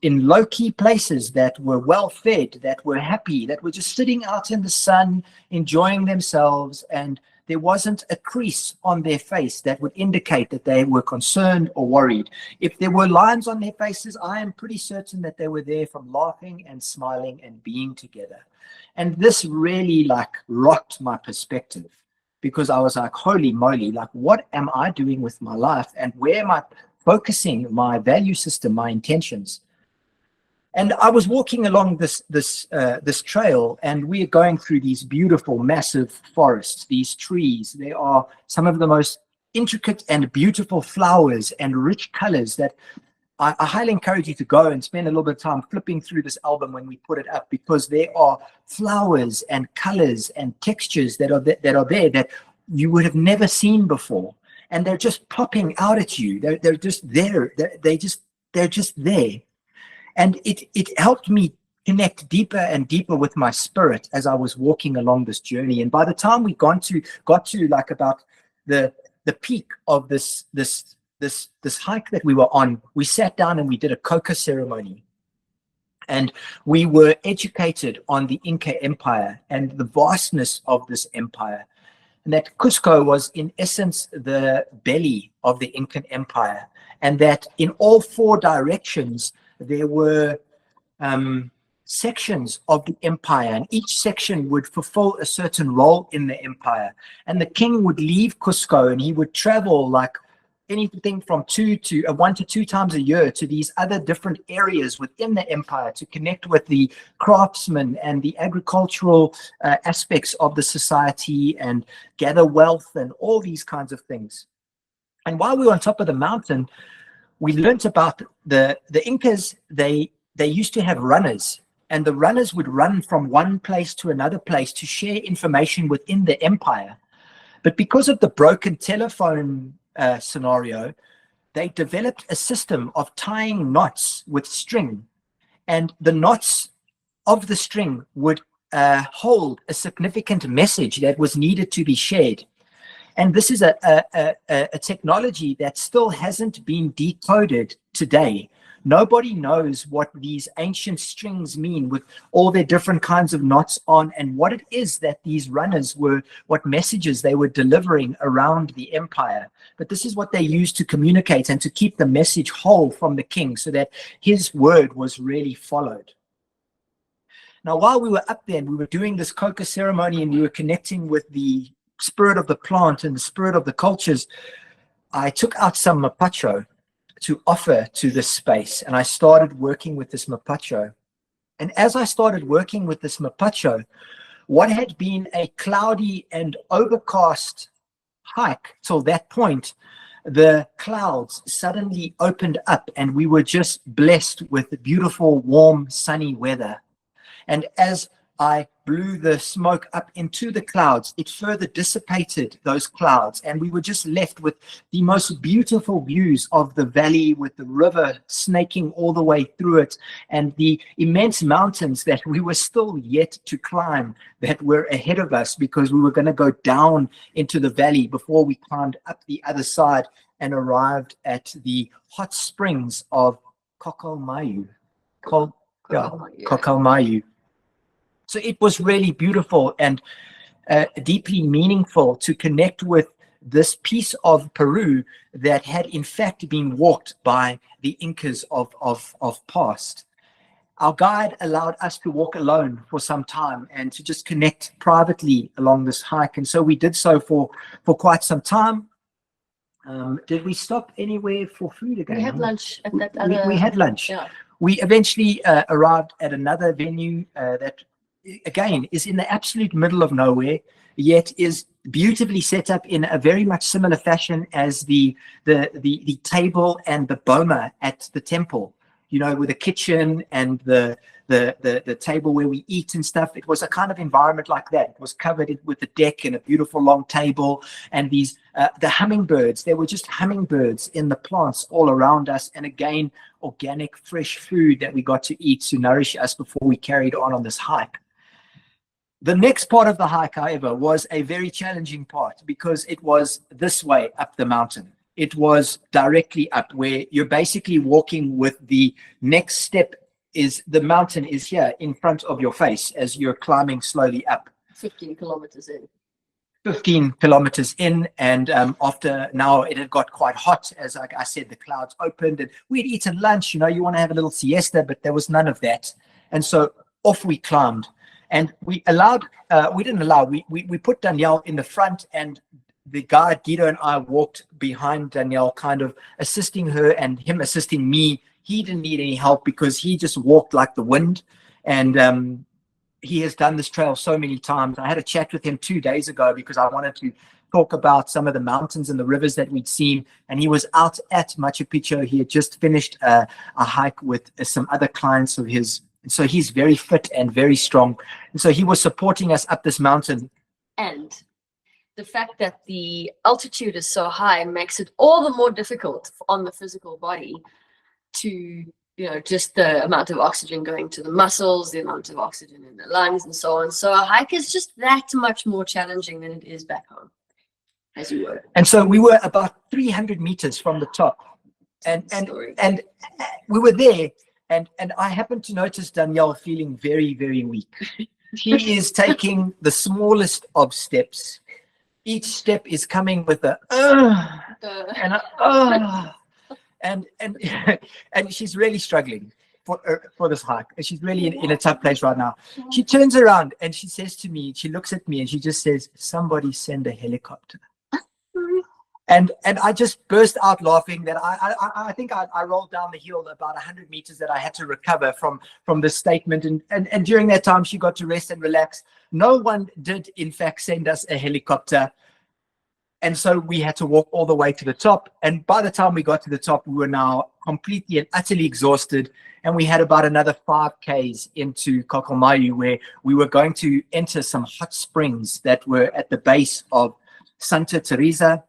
low-key places that were well-fed, that were happy, that were just sitting out in the sun, enjoying themselves, and there wasn't a crease on their face that would indicate that they were concerned or worried. If there were lines on their faces, I am pretty certain that they were there from laughing and smiling and being together. And this really rocked my perspective, because I was like, holy moly, what am I doing with my life, and where am I focusing my value system, my intentions? And I was walking along this trail, and we are going through these beautiful, massive forests, these trees. They are some of the most intricate and beautiful flowers and rich colors that I highly encourage you to go and spend a little bit of time flipping through this album when we put it up, because there are flowers and colors and textures that are there that you would have never seen before. And they're just popping out at you. They're just there. They're just there. And it helped me connect deeper and deeper with my spirit as I was walking along this journey. And by the time we got to about the peak of this hike that we were on, we sat down and we did a coca ceremony. And we were educated on the Inca Empire and the vastness of this empire. And that Cusco was in essence the belly of the Incan Empire. And that in all four directions, there were sections of the empire, and each section would fulfill a certain role in the empire. And the king would leave Cusco, and he would travel anything from 1 to 2 times a year to these other different areas within the empire to connect with the craftsmen and the agricultural aspects of the society and gather wealth and all these kinds of things. And while we were on top of the mountain, we learned about the Incas. They used to have runners, and the runners would run from one place to another place to share information within the empire. But because of the broken telephone scenario, they developed a system of tying knots with string, and the knots of the string would hold a significant message that was needed to be shared. And this is a technology that still hasn't been decoded today. Nobody knows what these ancient strings mean with all their different kinds of knots on, and what it is that these runners were, what messages they were delivering around the empire. But this is what they used to communicate and to keep the message whole from the king, so that his word was really followed. Now, while we were up there and we were doing this coca ceremony and we were connecting with the spirit of the plant and the spirit of the cultures, I took out some mapacho to offer to this space, and I started working with this mapacho. And as I started working with this mapacho, what had been a cloudy and overcast hike till that point, the clouds suddenly opened up and we were just blessed with beautiful, warm, sunny weather. And as I blew the smoke up into the clouds, it further dissipated those clouds, and we were just left with the most beautiful views of the valley, with the river snaking all the way through it, and the immense mountains that we were still yet to climb that were ahead of us, because we were going to go down into the valley before we climbed up the other side and arrived at the hot springs of Pucallpa. Pucallpa. So it was really beautiful and deeply meaningful to connect with this piece of Peru that had in fact been walked by the Incas of past. Our guide allowed us to walk alone for some time and to just connect privately along this hike. And so we did so for quite some time. Did we stop anywhere for food again? We had lunch at that other... We had lunch. Yeah. We eventually arrived at another venue that, again, is in the absolute middle of nowhere, yet is beautifully set up in a very much similar fashion as the table and the boma at the temple, you know, with the kitchen and the table where we eat and stuff. It was a kind of environment like that. It was covered with a deck and a beautiful long table, and these the hummingbirds. There were just hummingbirds in the plants all around us, and again, organic fresh food that we got to eat to nourish us before we carried on this hike. The next part of the hike, however, was a very challenging part, because it was this way up the mountain. It was directly up, where you're basically walking with the next step is the mountain is here in front of your face as you're climbing slowly up. 15 kilometers in. 15 kilometers in, and after now it had got quite hot, as like I said, the clouds opened and we'd eaten lunch. You know, you want to have a little siesta, but there was none of that. And so off we climbed. And we put Danyal in the front, and the guide Guido and I walked behind Danyal, kind of assisting her and him assisting me. He didn't need any help because he just walked like the wind, and he has done this trail so many times. I had a chat with him 2 days ago because I wanted to talk about some of the mountains and the rivers that we'd seen, and he was out at Machu Picchu. He had just finished a hike with some other clients of his. So he's very fit and very strong. And so he was supporting us up this mountain. And the fact that the altitude is so high makes it all the more difficult on the physical body to, you know, just the amount of oxygen going to the muscles, the amount of oxygen in the lungs and so on. So a hike is just that much more challenging than it is back home, as you were. And so we were about 300 meters from the top. And we were there. And I happened to notice Danyal feeling very, very weak. She is taking the smallest of steps. Each step is coming with a and she's really struggling for this hike. And she's really in a tough place right now. She turns around and she says to me, she looks at me and she just says, "Somebody send a helicopter." And I just burst out laughing that I think I rolled down the hill about 100 meters that I had to recover from this statement. And during that time, she got to rest and relax. No one did, in fact, send us a helicopter. And so we had to walk all the way to the top. And by the time we got to the top, we were now completely and utterly exhausted. And we had about another 5 Ks into Pucallpa, where we were going to enter some hot springs that were at the base of Santa Teresa.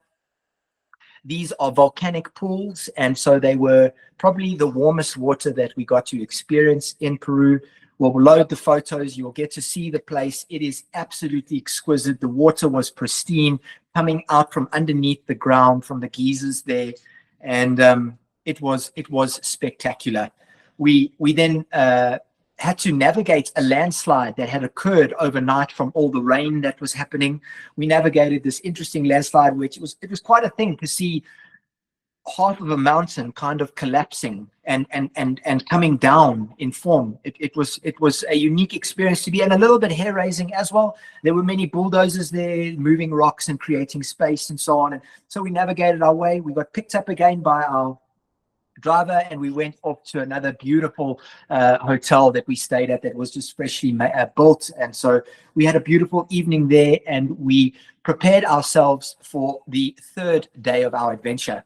These are volcanic pools, and so they were probably the warmest water that we got to experience in Peru. We'll load the photos. You'll get to see the place. It is absolutely exquisite. The water was pristine, coming out from underneath the ground from the geysers there, and it was spectacular. We then had to navigate a landslide that had occurred overnight from all the rain that was happening. We navigated this interesting landslide, which it was quite a thing to see half of a mountain kind of collapsing and coming down in form. It was a unique experience to be, and a little bit hair raising as well. There were many bulldozers there moving rocks and creating space and so on. And so we navigated our way. We got picked up again by our driver, and we went off to another beautiful hotel that we stayed at that was just freshly built. And so we had a beautiful evening there, and we prepared ourselves for the third day of our adventure.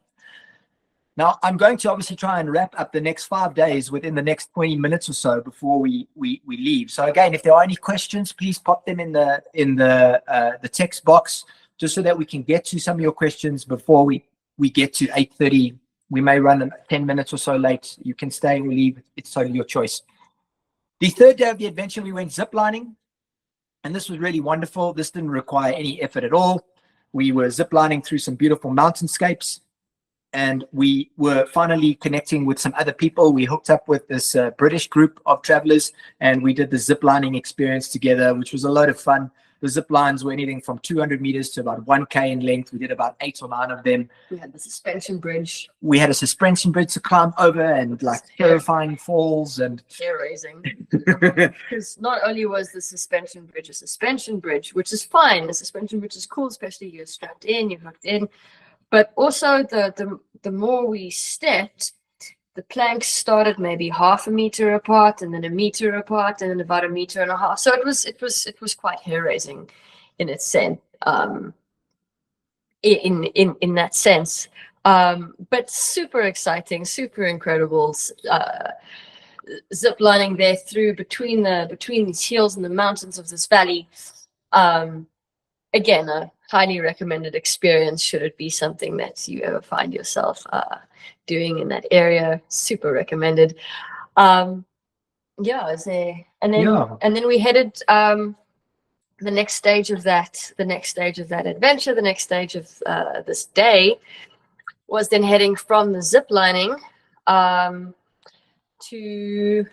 Now, I'm going to obviously try and wrap up the next 5 days within the next 20 minutes or so before we leave. So again, if there are any questions, please pop them in the text box, just so that we can get to some of your questions before we get to 8:30. We may run 10 minutes or so late. You can stay or leave. It's totally your choice. The third day of the adventure, we went ziplining, and this was really wonderful. This didn't require any effort at all. We were ziplining through some beautiful mountainscapes, and we were finally connecting with some other people. We hooked up with this British group of travelers, and we did the ziplining experience together, which was a lot of fun. The zip lines were anything from 200 meters to about 1K in length. We did about 8 or 9 of them. We had the suspension bridge. We had a suspension bridge to climb over, and like terrifying falls and hair raising. Because not only was the suspension bridge a suspension bridge, which is fine. The suspension bridge is cool, especially you're strapped in, you're hooked in. But also the more we stepped, the planks started maybe half a meter apart, and then a meter apart, and then about 1.5 meters. So it was quite hair raising in its sense. In that sense, but super exciting, super incredible. Zip lining there through between these hills and the mountains of this valley. Again, a highly recommended experience should it be something that you ever find yourself doing in that area. Super recommended. And then we headed the next stage of that adventure, the next stage of this day was then heading from the zip lining to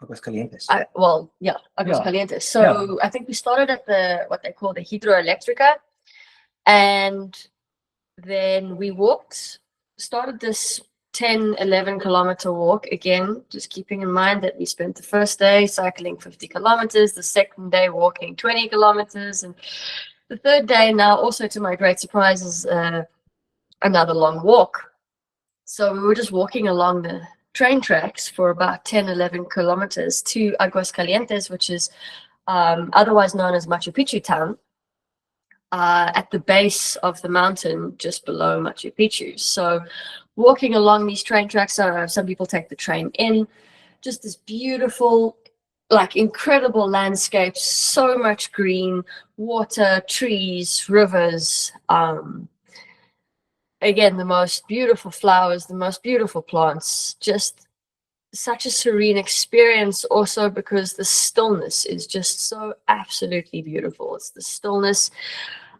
Aguascalientes. Aguascalientes. So I think we started at what they call the hydroelectrica, and then we started this 10-11 kilometer walk. Again, just keeping in mind that we spent the first day cycling 50 kilometers, the second day walking 20 kilometers, and the third day, now also to my great surprise, is another long walk. So we were just walking along the train tracks for about 10-11 kilometers to Aguascalientes, which is otherwise known as Machu Picchu town, at the base of the mountain just below Machu Picchu. So walking along these train tracks, some people take the train in, just this beautiful, like incredible landscapes, so much green, water, trees, rivers, again, the most beautiful flowers, the most beautiful plants, just such a serene experience also because the stillness is just so absolutely beautiful. It's the stillness,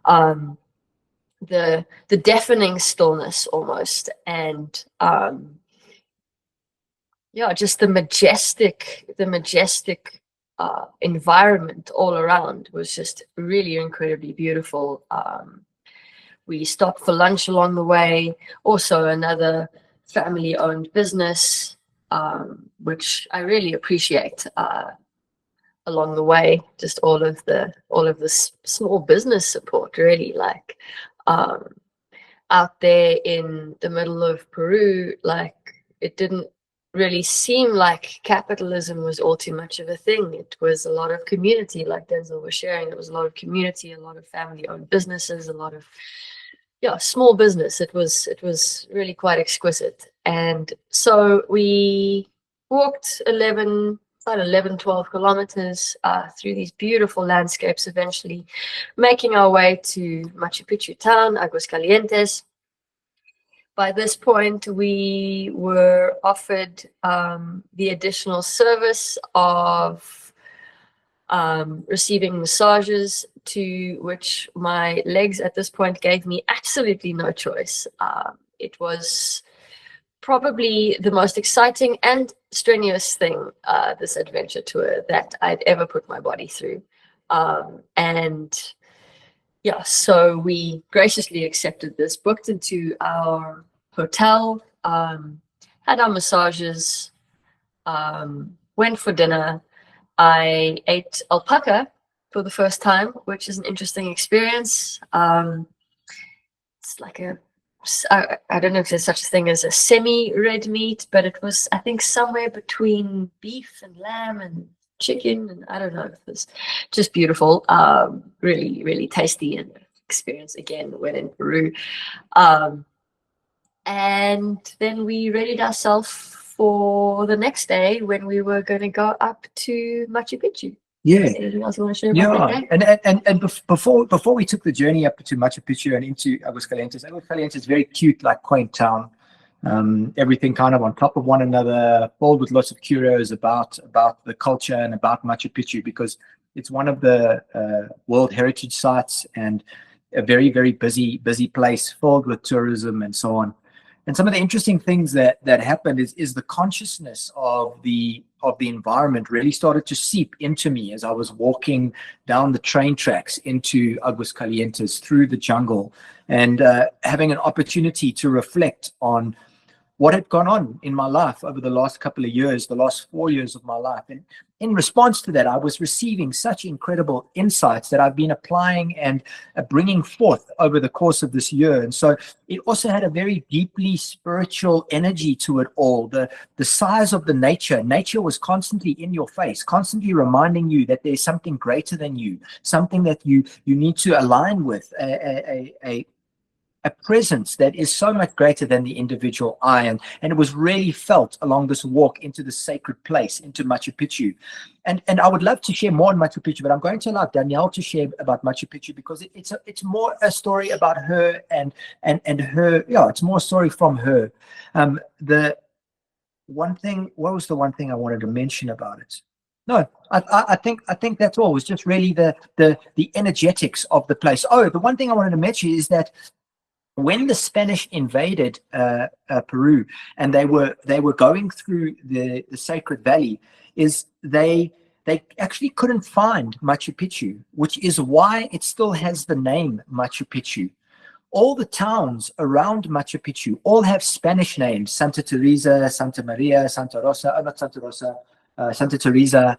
the deafening stillness almost, and just the majestic environment all around was just really incredibly beautiful. We stopped for lunch along the way, also another family-owned business, which I really appreciate along the way. Just all of this small business support, really, like out there in the middle of Peru, like it didn't really seem like capitalism was all too much of a thing. It was a lot of community, like Denzil was sharing. It was a lot of community, a lot of family-owned businesses, a lot of small business. It was really quite exquisite. And so we walked 12 kilometers through these beautiful landscapes, eventually making our way to Machu Picchu town, Aguascalientes. By this point, we were offered the additional service of receiving massages, to which my legs at this point gave me absolutely no choice. It was probably the most exciting and strenuous thing, this adventure tour, that I'd ever put my body through. So we graciously accepted this, booked into our hotel, had our massages, went for dinner. I ate alpaca for the first time, which is an interesting experience. It's like I don't know if there's such a thing as a semi-red meat, but it was, I think, somewhere between beef and lamb and chicken, and I don't know. It was just beautiful. Really, really tasty and experience again when in Peru. And then we readied ourselves for the next day when we were going to go up to Machu Picchu. Yeah. Anything else you want to share about that day? And before we took the journey up to Machu Picchu and into Aguascalientes is very cute, like quaint town. Everything kind of on top of one another, filled with lots of curios about the culture and about Machu Picchu, because it's one of the World Heritage Sites and a very, very busy place filled with tourism and so on. And some of the interesting things that happened is the consciousness of the environment really started to seep into me as I was walking down the train tracks into Aguascalientes through the jungle, and having an opportunity to reflect on what had gone on in my life over the last couple of years, the last 4 years of my life. And in response to that, I was receiving such incredible insights that I've been applying and bringing forth over the course of this year. And so it also had a very deeply spiritual energy to it all. The size of the nature was constantly in your face, constantly reminding you that there's something greater than you, something that you need to align with, a presence that is so much greater than the individual I. And it was really felt along this walk into the sacred place, into Machu Picchu. And I would love to share more on Machu Picchu, but I'm going to allow Danyal to share about Machu Picchu, because it's more a story about her and her. Yeah, it's more a story from her. What was the one thing I wanted to mention about it? No, I think that's all. It was just really the energetics of the place. Oh, the one thing I wanted to mention is that when the Spanish invaded Peru and they were going through the Sacred Valley, is they actually couldn't find Machu Picchu, which is why it still has the name Machu Picchu. All the towns around Machu Picchu all have Spanish names: Santa Teresa, Santa Maria, Santa Rosa, not Santa Rosa, Santa Teresa,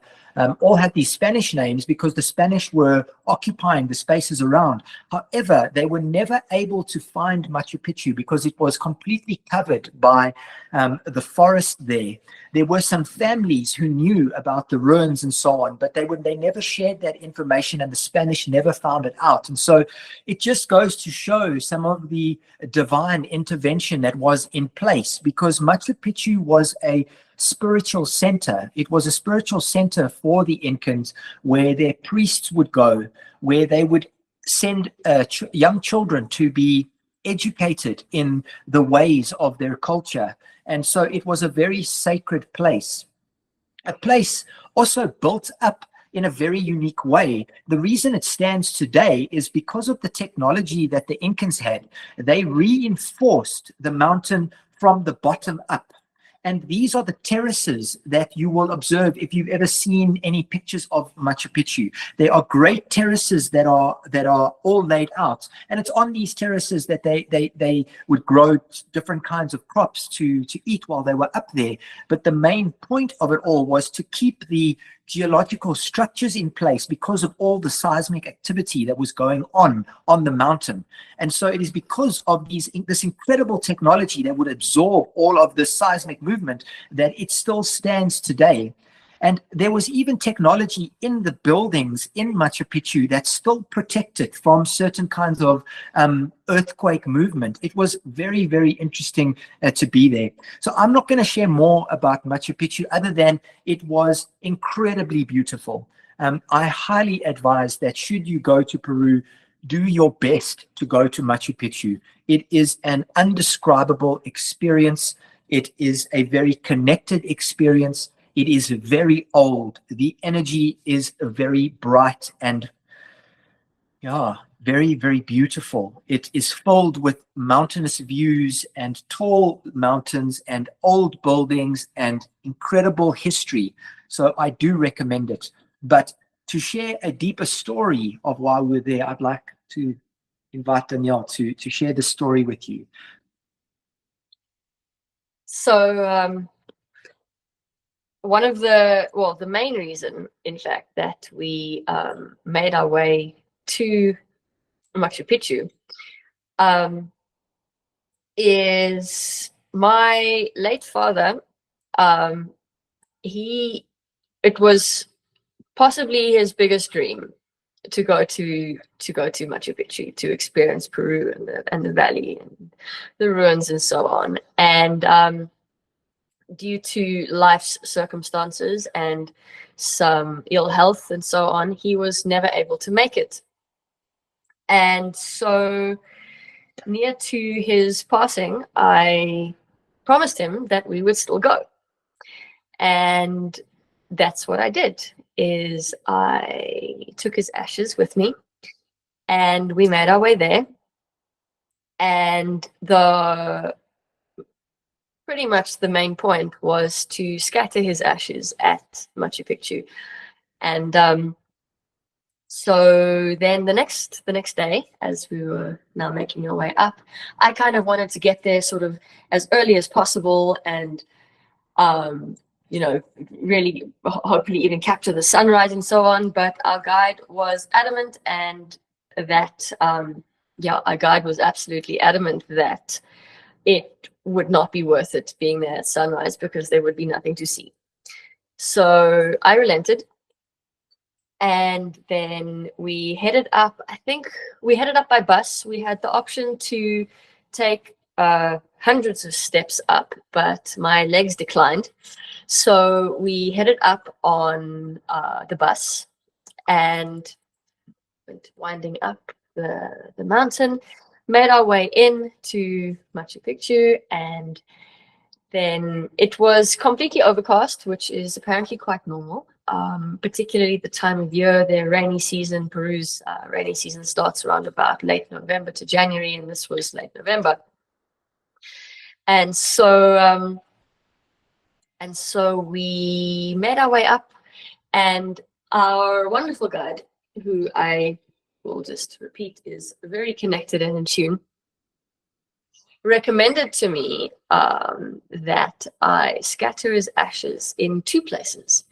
all had these Spanish names because the Spanish were occupying the spaces around. However, they were never able to find Machu Picchu because it was completely covered by the forest there. There were some families who knew about the ruins and so on, but they never shared that information, and the Spanish never found it out. And so it just goes to show some of the divine intervention that was in place, because Machu Picchu was a spiritual center. It was a spiritual center for the Incans, where their priests would go, where they would send young children to be educated in the ways of their culture. And so it was a very sacred place, a place also built up in a very unique way. The reason it stands today is because of the technology that the Incans had. They reinforced the mountain from the bottom up. And these are the terraces that you will observe if you've ever seen any pictures of Machu Picchu. They are great terraces that are all laid out. And it's on these terraces that they would grow different kinds of crops to eat while they were up there. But the main point of it all was to keep the geological structures in place because of all the seismic activity that was going on the mountain. And so it is because of this incredible technology that would absorb all of this seismic movement that it still stands today. And there was even technology in the buildings in Machu Picchu that still protected from certain kinds of earthquake movement. It was very, very interesting to be there. So I'm not going to share more about Machu Picchu other than it was incredibly beautiful. I highly advise that should you go to Peru, do your best to go to Machu Picchu. It is an indescribable experience. It is a very connected experience. It is very old. The energy is very bright and very, very beautiful. It is filled with mountainous views and tall mountains and old buildings and incredible history. So I do recommend it. But to share a deeper story of why we're there, I'd like to invite Danyal to share the story with you. So one of the main reason, in fact, that we made our way to Machu Picchu is my late father. It was possibly his biggest dream to go to Machu Picchu, to experience Peru and the valley and the ruins and so on. And due to life's circumstances and some ill health and so on, he was never able to make it. And so near to his passing, I promised him that we would still go. And that's what I did, is I took his ashes with me and we made our way there. And pretty much the main point was to scatter his ashes at Machu Picchu. And so then the next day, as we were now making our way up, I kind of wanted to get there sort of as early as possible and really hopefully even capture the sunrise and so on. But our guide was adamant, and that our guide was absolutely adamant that it would not be worth it being there at sunrise because there would be nothing to see. So I relented, and then we headed up. I think we headed up by bus. We had the option to take hundreds of steps up, but my legs declined. So we headed up on the bus and went winding up the mountain, made our way in to Machu Picchu, and then it was completely overcast, which is apparently quite normal, particularly the time of year. Their rainy season, Peru's rainy season, starts around about late November to January, and this was late November. And so we made our way up, and our wonderful guide, who I will just repeat is very connected and in tune, recommended to me that I scatter his ashes in two places.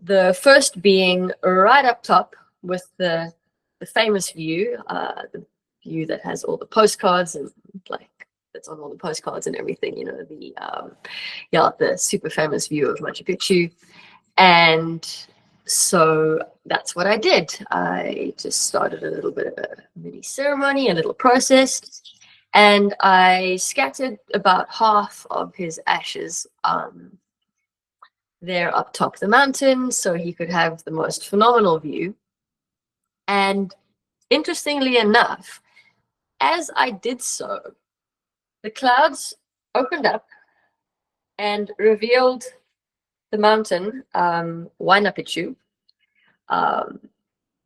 The first being right up top with the famous view, the view that has all the postcards and that's on all the postcards and everything, the super famous view of Machu Picchu. And so that's what I did. I just started a little bit of a mini ceremony, a little process, and I scattered about half of his ashes there up top the mountain so he could have the most phenomenal view. And interestingly enough, as I did so, the clouds opened up and revealed the mountain, Huayna Picchu,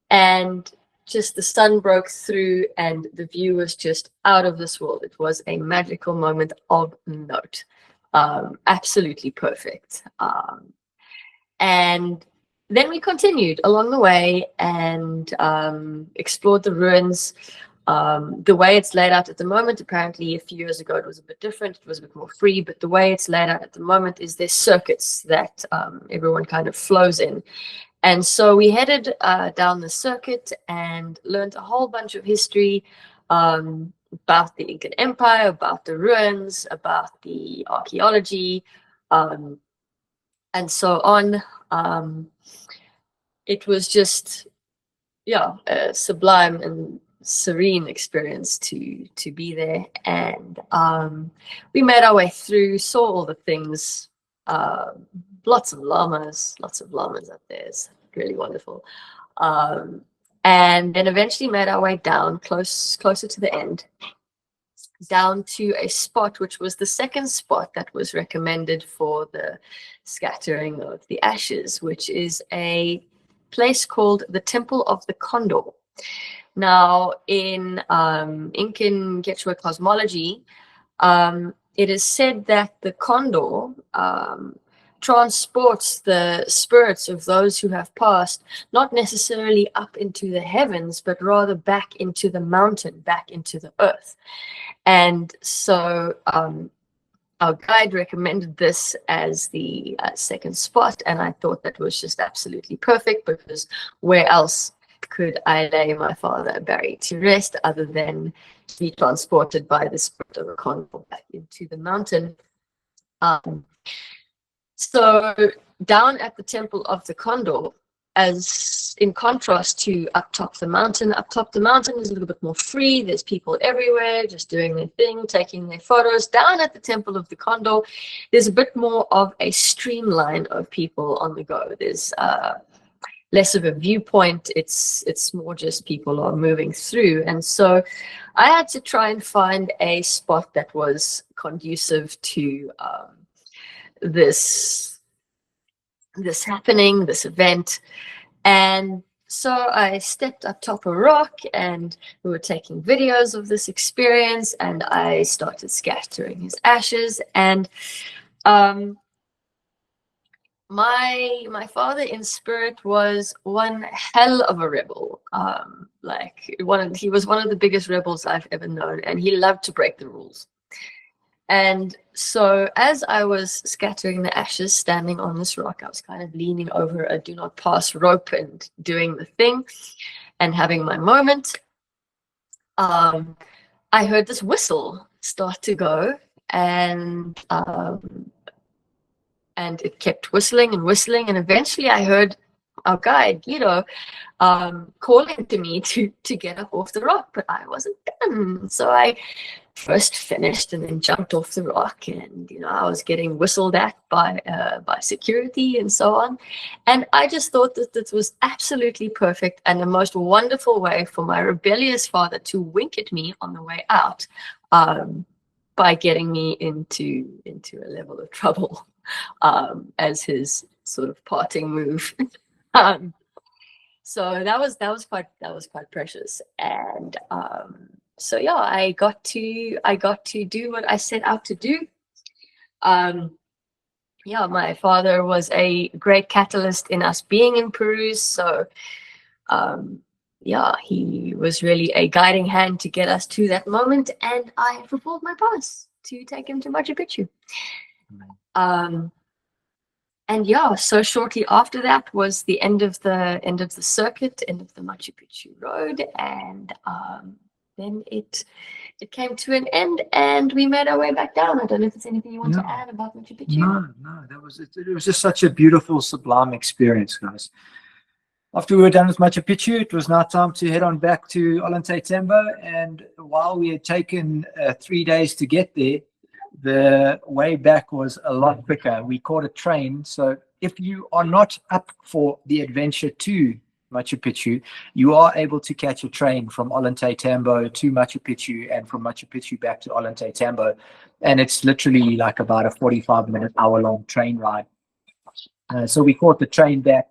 and just the sun broke through and the view was just out of this world. It was a magical moment of note. Absolutely perfect. And then we continued along the way and explored the ruins. The way it's laid out at the moment, apparently a few years ago it was a bit different, it was a bit more free, but the way it's laid out at the moment is there's circuits that everyone kind of flows in. And so we headed down the circuit and learned a whole bunch of history about the Incan Empire, about the ruins, about the archaeology, and so on. It was just, a sublime and serene experience to be there. And we made our way through, saw all the things, lots of llamas up there. It's really wonderful. And then eventually made our way down closer to the end, down to a spot which was the second spot that was recommended for the scattering of the ashes, which is a place called the Temple of the Condor. Now, in Incan Quechua cosmology, it is said that the condor transports the spirits of those who have passed, not necessarily up into the heavens, but rather back into the mountain, back into the earth. And so our our guide recommended this as the second spot, and I thought that was just absolutely perfect, because where else could I lay my father buried to rest other than to be transported by the spirit of a condor back into the mountain. So down at the Temple of the Condor, as in contrast to up top the mountain is a little bit more free. There's people everywhere just doing their thing, taking their photos. Down at the Temple of the Condor, there's a bit more of a streamline of people on the go. There's less of a viewpoint. It's more just people are moving through. And so I had to try and find a spot that was conducive to this happening, this event. And so I stepped up top a rock, and we were taking videos of this experience, and I started scattering his ashes. And my father in spirit was one hell of a rebel. He was one of the biggest rebels I've ever known, and he loved to break the rules. And so as I was scattering the ashes, standing on this rock, I was kind of leaning over a do not pass rope and doing the thing and having my moment. I heard this whistle start to go, and it kept whistling and whistling, and eventually I heard our guide, calling to me to get up off the rock, but I wasn't done. So I first finished and then jumped off the rock, and I was getting whistled at by security and so on. And I just thought that this was absolutely perfect and the most wonderful way for my rebellious father to wink at me on the way out, by getting me into a level of trouble, as his sort of parting move. So that was quite precious. And so yeah, I got to do what I set out to do. Yeah, my father was a great catalyst in us being in Peru. So yeah, he was really a guiding hand to get us to that moment, and I fulfilled my promise to take him to Machu Picchu. And yeah, so shortly after that was the end of the circuit, end of the Machu Picchu road, and then it came to an end, and we made our way back down. I don't know if there's anything you want to add about Machu Picchu. No, that was it. It was just such a beautiful, sublime experience, guys. After we were done with Machu Picchu, it was now time to head on back to Ollantaytambo, and while we had taken 3 days to get there, the way back was a lot quicker. We caught a train. So if you are not up for the adventure to Machu Picchu, you are able to catch a train from Ollantaytambo to Machu Picchu, and from Machu Picchu back to Ollantaytambo. And it's literally like about a 45-minute, hour-long train ride. So we caught the train back.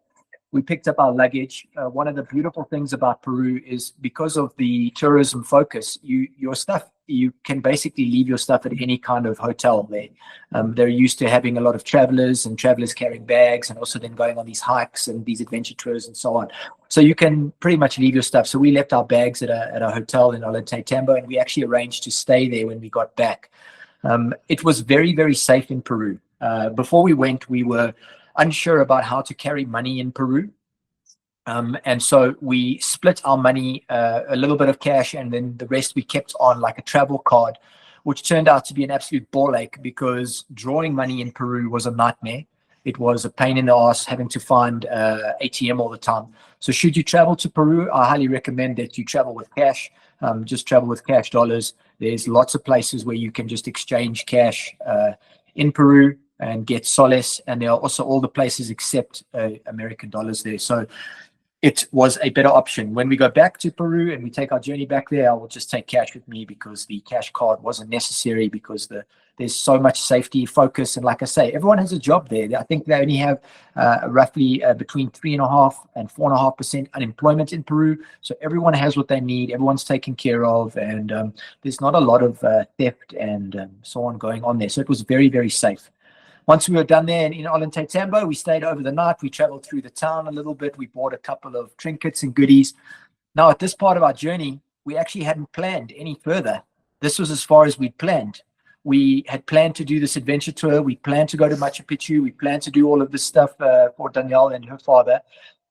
We picked up our luggage. One of the beautiful things about Peru is because of the tourism focus, you can basically leave your stuff at any kind of hotel there. They're used to having a lot of travelers and travelers carrying bags, and also then going on these hikes and these adventure tours and so on. So you can pretty much leave your stuff. So we left our bags at a hotel in Ollantaytambo, and we actually arranged to stay there when we got back. It was very, very safe in Peru. Before we went, we were unsure about how to carry money in Peru. And so we split our money, a little bit of cash, and then the rest we kept on like a travel card, which turned out to be an absolute ball ache, because drawing money in Peru was a nightmare. It was a pain in the ass having to find ATM all the time. So should you travel to Peru, I highly recommend that you travel with cash. Just travel with cash dollars. There's lots of places where you can just exchange cash in Peru and get solace, and there are also all the places except American dollars there. So it was a better option. When we go back to Peru and we take our journey back there, I will just take cash with me, because the cash card wasn't necessary, because there's so much safety focus. And like I say, everyone has a job there. I think they only have roughly between 3.5% and 4.5% unemployment in Peru. So everyone has what they need. Everyone's taken care of, and there's not a lot of theft and so on going on there. So it was very, very safe. Once we were done there in Ollantaytambo, we stayed over the night. We traveled through the town a little bit. We bought a couple of trinkets and goodies. Now, at this part of our journey, we actually hadn't planned any further. This was as far as we'd planned. We had planned to do this adventure tour. We planned to go to Machu Picchu. We planned to do all of this stuff for Danyal and her father.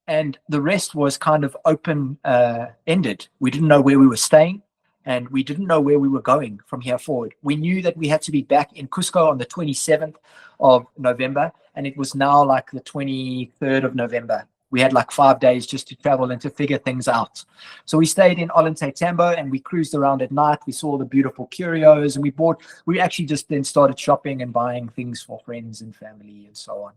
And the rest was kind of open-ended. We didn't know where we were staying, and we didn't know where we were going from here forward. We knew that we had to be back in Cusco on the 27th of November, and it was now like the 23rd of November. We had like 5 days just to travel and to figure things out. So we stayed in Ollantaytambo and we cruised around at night. We saw the beautiful curios, and we actually just then started shopping and buying things for friends and family and so on.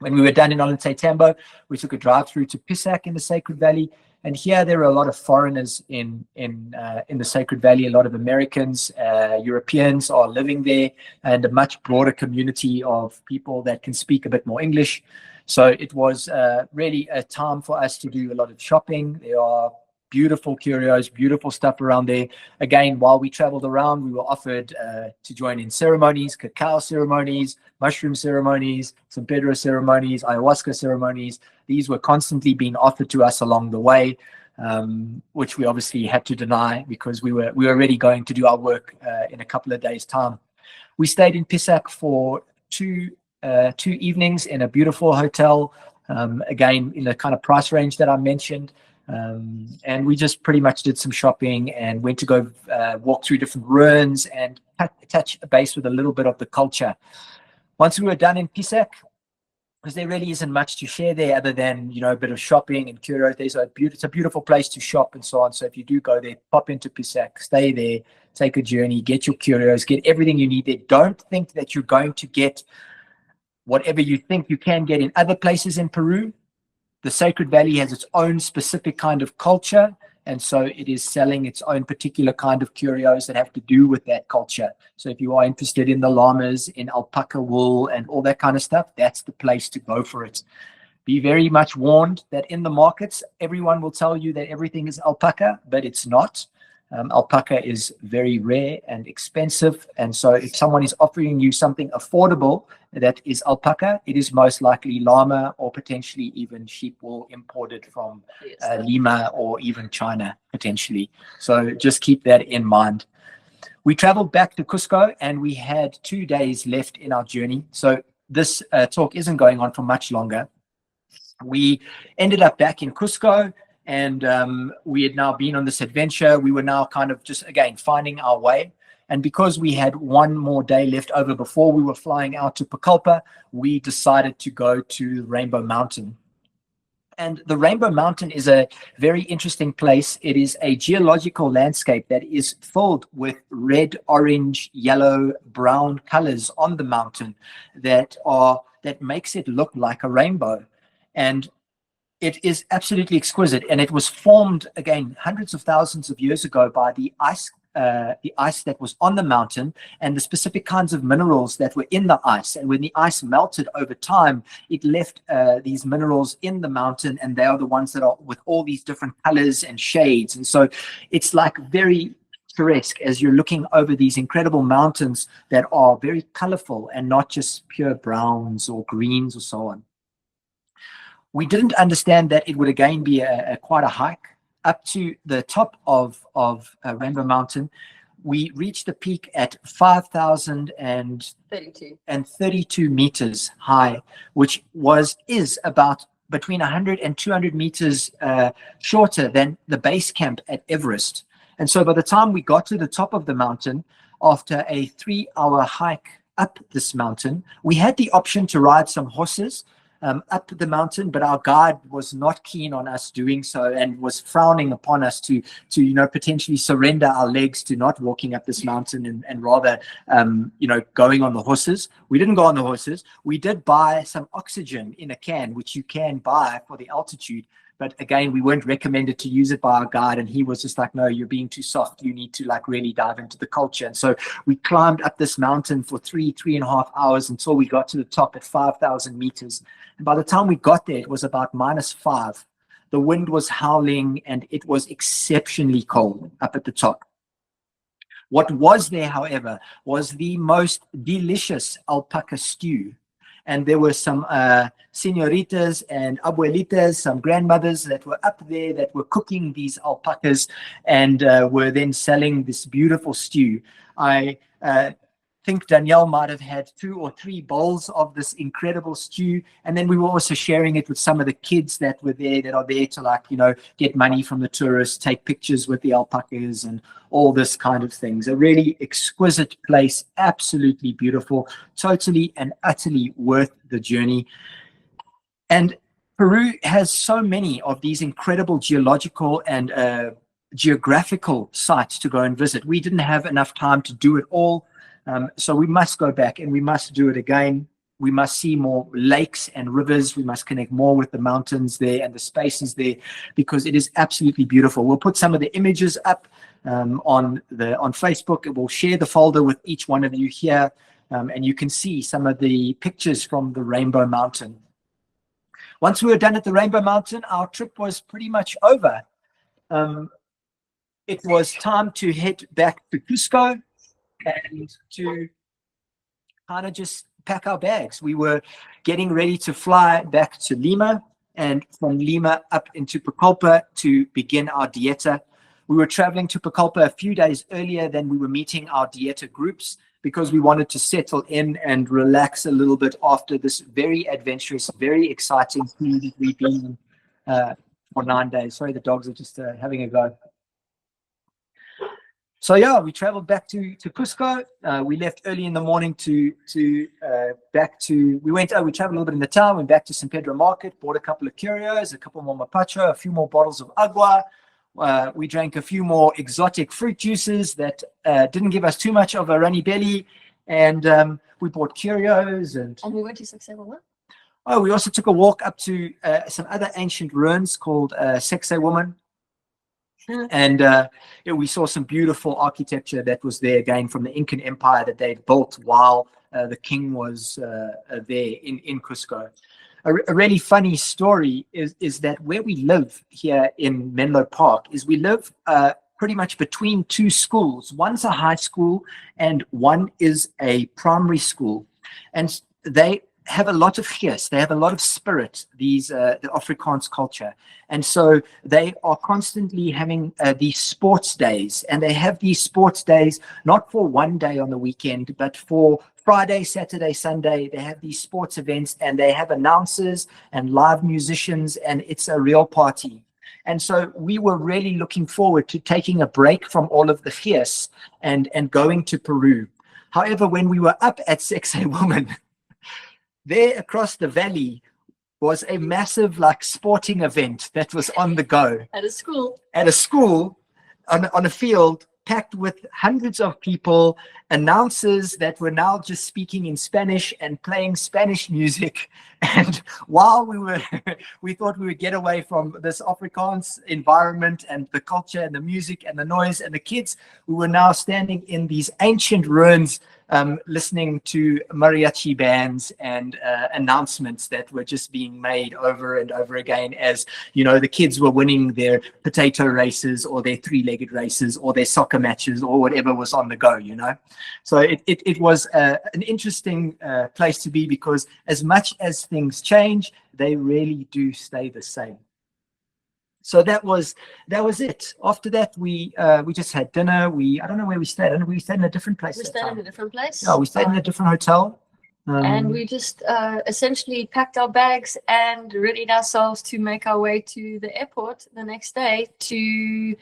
When we were done in Ollantaytambo, we took a drive through to Pisac in the Sacred Valley. And here there are a lot of foreigners in the Sacred Valley. A lot of Americans, Europeans are living there, and a much broader community of people that can speak a bit more English. So it was really a time for us to do a lot of shopping. There are beautiful curios, beautiful stuff around there. Again, while we traveled around, we were offered to join in ceremonies, cacao ceremonies, mushroom ceremonies, San Pedro ceremonies, ayahuasca ceremonies. These were constantly being offered to us along the way, which we obviously had to deny because we were already going to do our work in a couple of days' time. We stayed in Pisac for two evenings in a beautiful hotel, again, in the kind of price range that I mentioned. And we just pretty much did some shopping and went to go walk through different ruins and touch base with a little bit of the culture. Once we were done in Pisac, because there really isn't much to share there other than, you know, a bit of shopping and curios. It's a beautiful place to shop and so on. So if you do go there, pop into Pisac, stay there, take a journey, get your curios, get everything you need there. Don't think that you're going to get whatever you think you can get in other places in Peru. The Sacred Valley has its own specific kind of culture, and so it is selling its own particular kind of curios that have to do with that culture. So if you are interested in the llamas, in alpaca wool and all that kind of stuff, that's the place to go for it. Be very much warned that in the markets, everyone will tell you that everything is alpaca, but it's not. Alpaca is very rare and expensive, and so if someone is offering you something affordable that is alpaca, it is most likely llama or potentially even sheep wool imported from Lima or even China potentially. So just keep that in mind. We traveled back to Cusco and we had 2 days left in our journey. So this talk isn't going on for much longer. We ended up back in Cusco, and we had now been on this adventure. We were now kind of just, again, finding our way. And because we had one more day left over before we were flying out to Pucallpa, we decided to go to Rainbow Mountain. And the Rainbow Mountain is a very interesting place. It is a geological landscape that is filled with red, orange, yellow, brown colors on the mountain that makes it look like a rainbow. And it is absolutely exquisite, and it was formed, again, hundreds of thousands of years ago by the ice that was on the mountain and the specific kinds of minerals that were in the ice. And when the ice melted over time, it left these minerals in the mountain, and they are the ones that are with all these different colors and shades. And so it's like very picturesque as you're looking over these incredible mountains that are very colorful and not just pure browns or greens or so on. We didn't understand that it would again be quite a hike up to the top of Rainbow Mountain. We reached the peak at 5,032 meters high, which is about between 100 and 200 meters shorter than the base camp at Everest. And so by the time we got to the top of the mountain, after a 3-hour hike up this mountain, we had the option to ride some horses up the mountain, but our guide was not keen on us doing so and was frowning upon us to potentially surrender our legs to not walking up this mountain and rather going on the horses. We didn't go on the horses. We did buy some oxygen in a can, which you can buy for the altitude, but again, we weren't recommended to use it by our guide, and he was just like, no, you're being too soft. You need to like really dive into the culture. And so we climbed up this mountain for 3.5 hours until we got to the top at 5,000 meters. And by the time we got there, it was about -5. The wind was howling and it was exceptionally cold up at the top. What was there, however, was the most delicious alpaca stew. And there were some senoritas and abuelitas, some grandmothers that were up there that were cooking these alpacas and were then selling this beautiful stew. I think Danyal might have had 2 or 3 bowls of this incredible stew. And then we were also sharing it with some of the kids that were there, that are there to, like, you know, get money from the tourists, take pictures with the alpacas and all this kind of things. A really exquisite place, absolutely beautiful, totally and utterly worth the journey. And Peru has so many of these incredible geological and geographical sites to go and visit. We didn't have enough time to do it all. So we must go back and we must do it again. We must see more lakes and rivers. We must connect more with the mountains there and the spaces there, because it is absolutely beautiful. We'll put some of the images up on Facebook. We'll share the folder with each one of you here, and you can see some of the pictures from the Rainbow Mountain. Once we were done at the Rainbow Mountain, our trip was pretty much over. It was time to head back to Cusco and to kind of just pack our bags. We were getting ready to fly back to Lima, and from Lima up into Pucallpa to begin our dieta. We were traveling to Pucallpa a few days earlier than we were meeting our dieta groups, because we wanted to settle in and relax a little bit after this very adventurous, very exciting cruise that we've been for 9 days. Sorry, the dogs are just having a go. So yeah, we traveled back to Cusco. We left early in the morning we traveled a little bit in the town, went back to San Pedro Market, bought a couple of curios, a couple more mapacho, a few more bottles of agua. We drank a few more exotic fruit juices that didn't give us too much of a runny belly. And we bought curios. And we went to Sexe Woman. Oh, we also took a walk up to some other ancient ruins called Sexe Woman. And we saw some beautiful architecture that was there again from the Incan Empire that they built while the king was there in Cusco. A really funny story is that where we live here in Menlo Park is we live pretty much between 2 schools. One's a high school and one is a primary school. And they have a lot of gees, they have a lot of spirit, the Afrikaans culture. And so they are constantly having these sports days, and they have these sports days not for one day on the weekend, but for Friday, Saturday, Sunday. They have these sports events, and they have announcers and live musicians, and it's a real party. And so we were really looking forward to taking a break from all of the gees and going to Peru. However, when we were up at Sexe Woman, there across the valley was a massive, like, sporting event that was on the go. At a school. At a school, on a field, packed with hundreds of people, announcers that were now just speaking in Spanish and playing Spanish music. And while we thought we would get away from this Afrikaans environment and the culture and the music and the noise and the kids, we were now standing in these ancient ruins, listening to mariachi bands and announcements that were just being made over and over again as, you know, the kids were winning their potato races or their 3-legged races or their soccer matches or whatever was on the go, you know. So it was an interesting place to be, because as much as things change, they really do stay the same. So that was it. After that, we just had dinner. I don't know where we stayed. I don't know, we stayed in a different place. We stayed in a different place. Yeah, we stayed in a different hotel. And we just essentially packed our bags and readied ourselves to make our way to the airport the next day to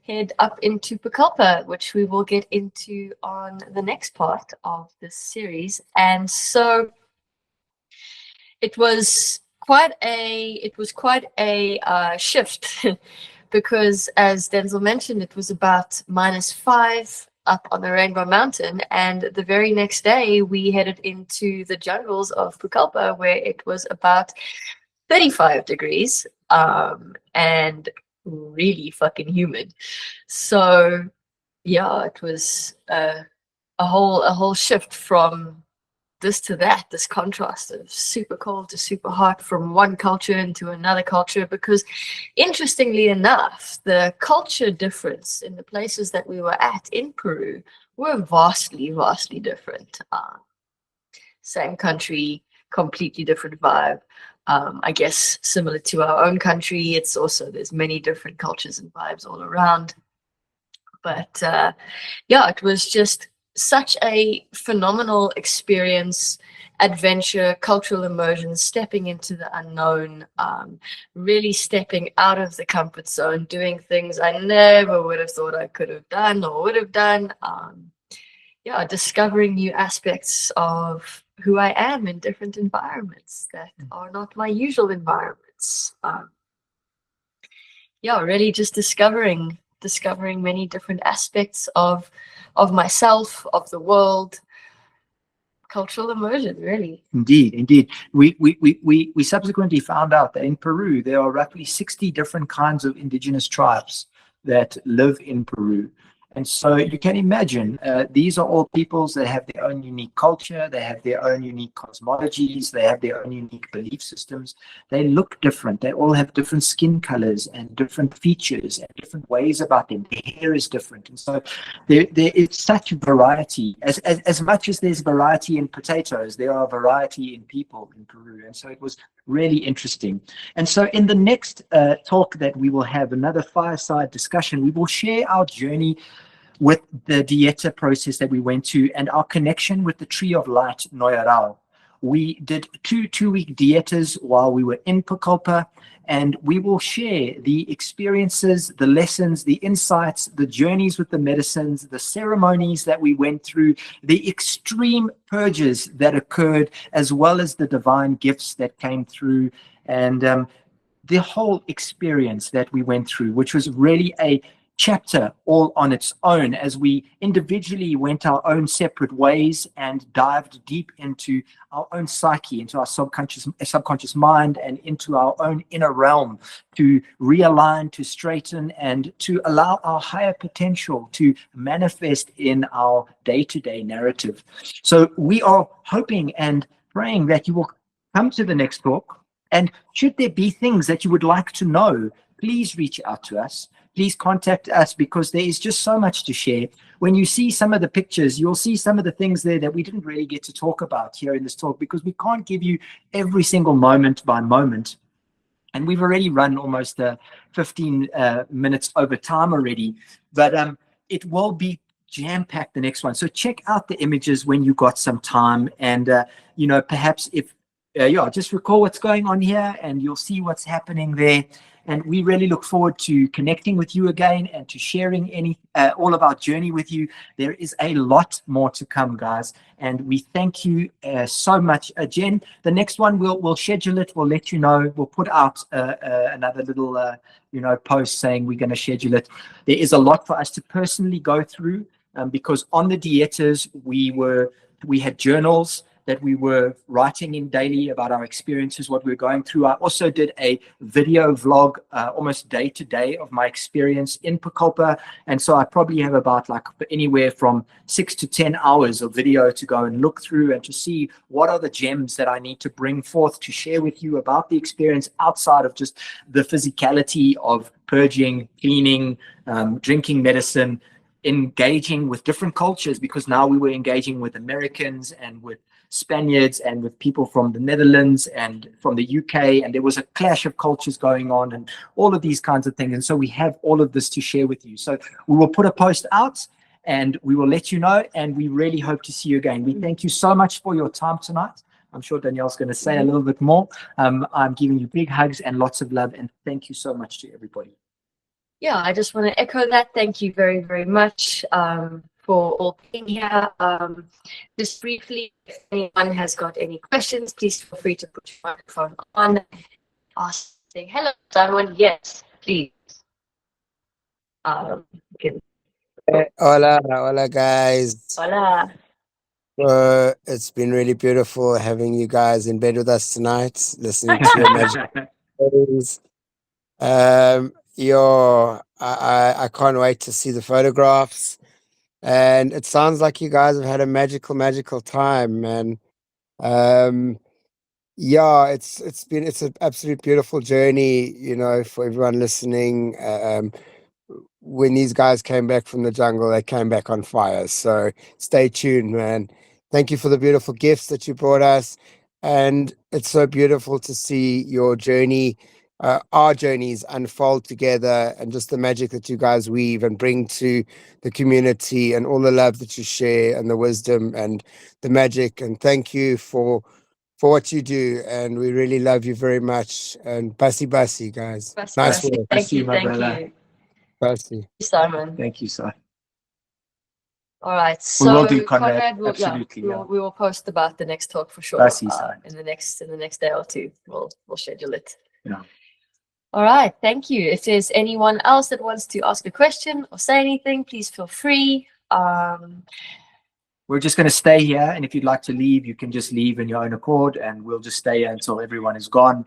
head up into Pucallpa, which we will get into on the next part of this series. And so it was quite a shift because, as Denzil mentioned, it was about -5 up on the Rainbow Mountain, and the very next day we headed into the jungles of Pucallpa, where it was about 35 degrees and really fucking humid. So yeah, it was a whole shift from this to that, this contrast of super cold to super hot, from one culture into another culture, because interestingly enough, the culture difference in the places that we were at in Peru were vastly different. Same country, completely different vibe. I guess similar to our own country, it's also, there's many different cultures and vibes all around. But yeah, it was just such a phenomenal experience, adventure, cultural immersion, stepping into the unknown, really stepping out of the comfort zone, doing things I never would have thought I could have done or would have done. Yeah, discovering new aspects of who I am in different environments that are not my usual environments. Yeah, really just discovering many different aspects of myself, of the world, cultural immersion, really. Indeed. We subsequently found out that in Peru, there are roughly 60 different kinds of indigenous tribes that live in Peru. And so you can imagine, these are all peoples that have their own unique culture, they have their own unique cosmologies, they have their own unique belief systems. They look different. They all have different skin colors and different features and different ways about them. Their hair is different. And so there is such variety. As much as there's variety in potatoes, there are variety in people in Peru. And so it was really interesting. And so in the next talk that we will have, another fireside discussion, we will share our journey with the Dieta process that we went to and our connection with the Tree of Light, Noya Rao. We did two-week dietas while we were in Pucallpa, and we will share the experiences, the lessons, the insights, the journeys with the medicines, the ceremonies that we went through, the extreme purges that occurred, as well as the divine gifts that came through, and the whole experience that we went through, which was really a chapter all on its own, as we individually went our own separate ways and dived deep into our own psyche, into our subconscious mind, and into our own inner realm to realign, to straighten, and to allow our higher potential to manifest in our day-to-day narrative. So we are hoping and praying that you will come to the next talk, and should there be things that you would like to know, please reach out to us. Please contact us, because there is just so much to share. When you see some of the pictures, you'll see some of the things there that we didn't really get to talk about here in this talk, because we can't give you every single moment by moment. And we've already run almost 15 minutes over time already, but it will be jam-packed, the next one. So check out the images when you got some time, and perhaps if just recall what's going on here, and you'll see what's happening there. And we really look forward to connecting with you again and to sharing all of our journey with you. There is a lot more to come, guys. And we thank you so much. Jen, the next one, we'll schedule it. We'll let you know. We'll put out another little, post saying we're going to schedule it. There is a lot for us to personally go through, because on the dietas, we had journals that we were writing in daily about our experiences, what we were going through. I also did a video vlog almost day to day of my experience in Pucallpa. And so I probably have about anywhere from 6 to 10 hours of video to go and look through and to see what are the gems that I need to bring forth to share with you about the experience outside of just the physicality of purging, cleaning, drinking medicine, engaging with different cultures, because now we were engaging with Americans and with Spaniards and with people from the Netherlands and from the UK, and there was a clash of cultures going on and all of these kinds of things. And so we have all of this to share with you. So we will put a post out and we will let you know, and we really hope to see you again. We thank you so much for your time tonight. I'm sure Danielle's going to say a little bit more. I'm giving you big hugs and lots of love, and thank you so much to everybody. Yeah, I just want to echo that. Thank you very, very much for all being here. Just briefly, if anyone has got any questions, please feel free to put your microphone on. Ask, say hello, someone. Yes, please. Hola guys. Hola. It's been really beautiful having you guys in bed with us tonight, listening to your magic stories. I can't wait to see the photographs, and it sounds like you guys have had a magical time, man. It's an absolute beautiful journey, for everyone listening. When these guys came back from the jungle, they came back on fire. So stay tuned, man. Thank you for the beautiful gifts that you brought us, and it's so beautiful to see your journey our journeys unfold together, and just the magic that you guys weave and bring to the community, and all the love that you share, and the wisdom and the magic. And thank you for what you do, and we really love you very much. And basi, guys. Nice work. Thank you, my thank brother. you, Basi. Simon. Thank you, sir. All right, We so will do, Conrad. will, Absolutely, yeah. we will post about the next talk for sure. Basi side. In the next day or two, we'll schedule it. Yeah. All right, thank you. If there's anyone else that wants to ask a question or say anything, please feel free. We're just going to stay here, and if you'd like to leave, you can just leave in your own accord, and we'll just stay here until everyone is gone.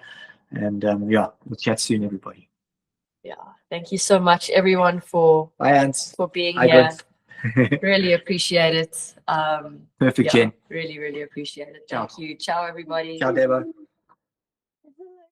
And yeah, we'll chat soon, everybody. Yeah, thank you so much, everyone, for being here. Really appreciate it. Perfect, yeah, Jen. really appreciate it. Thank you. Ciao, everybody. Ciao, Debo.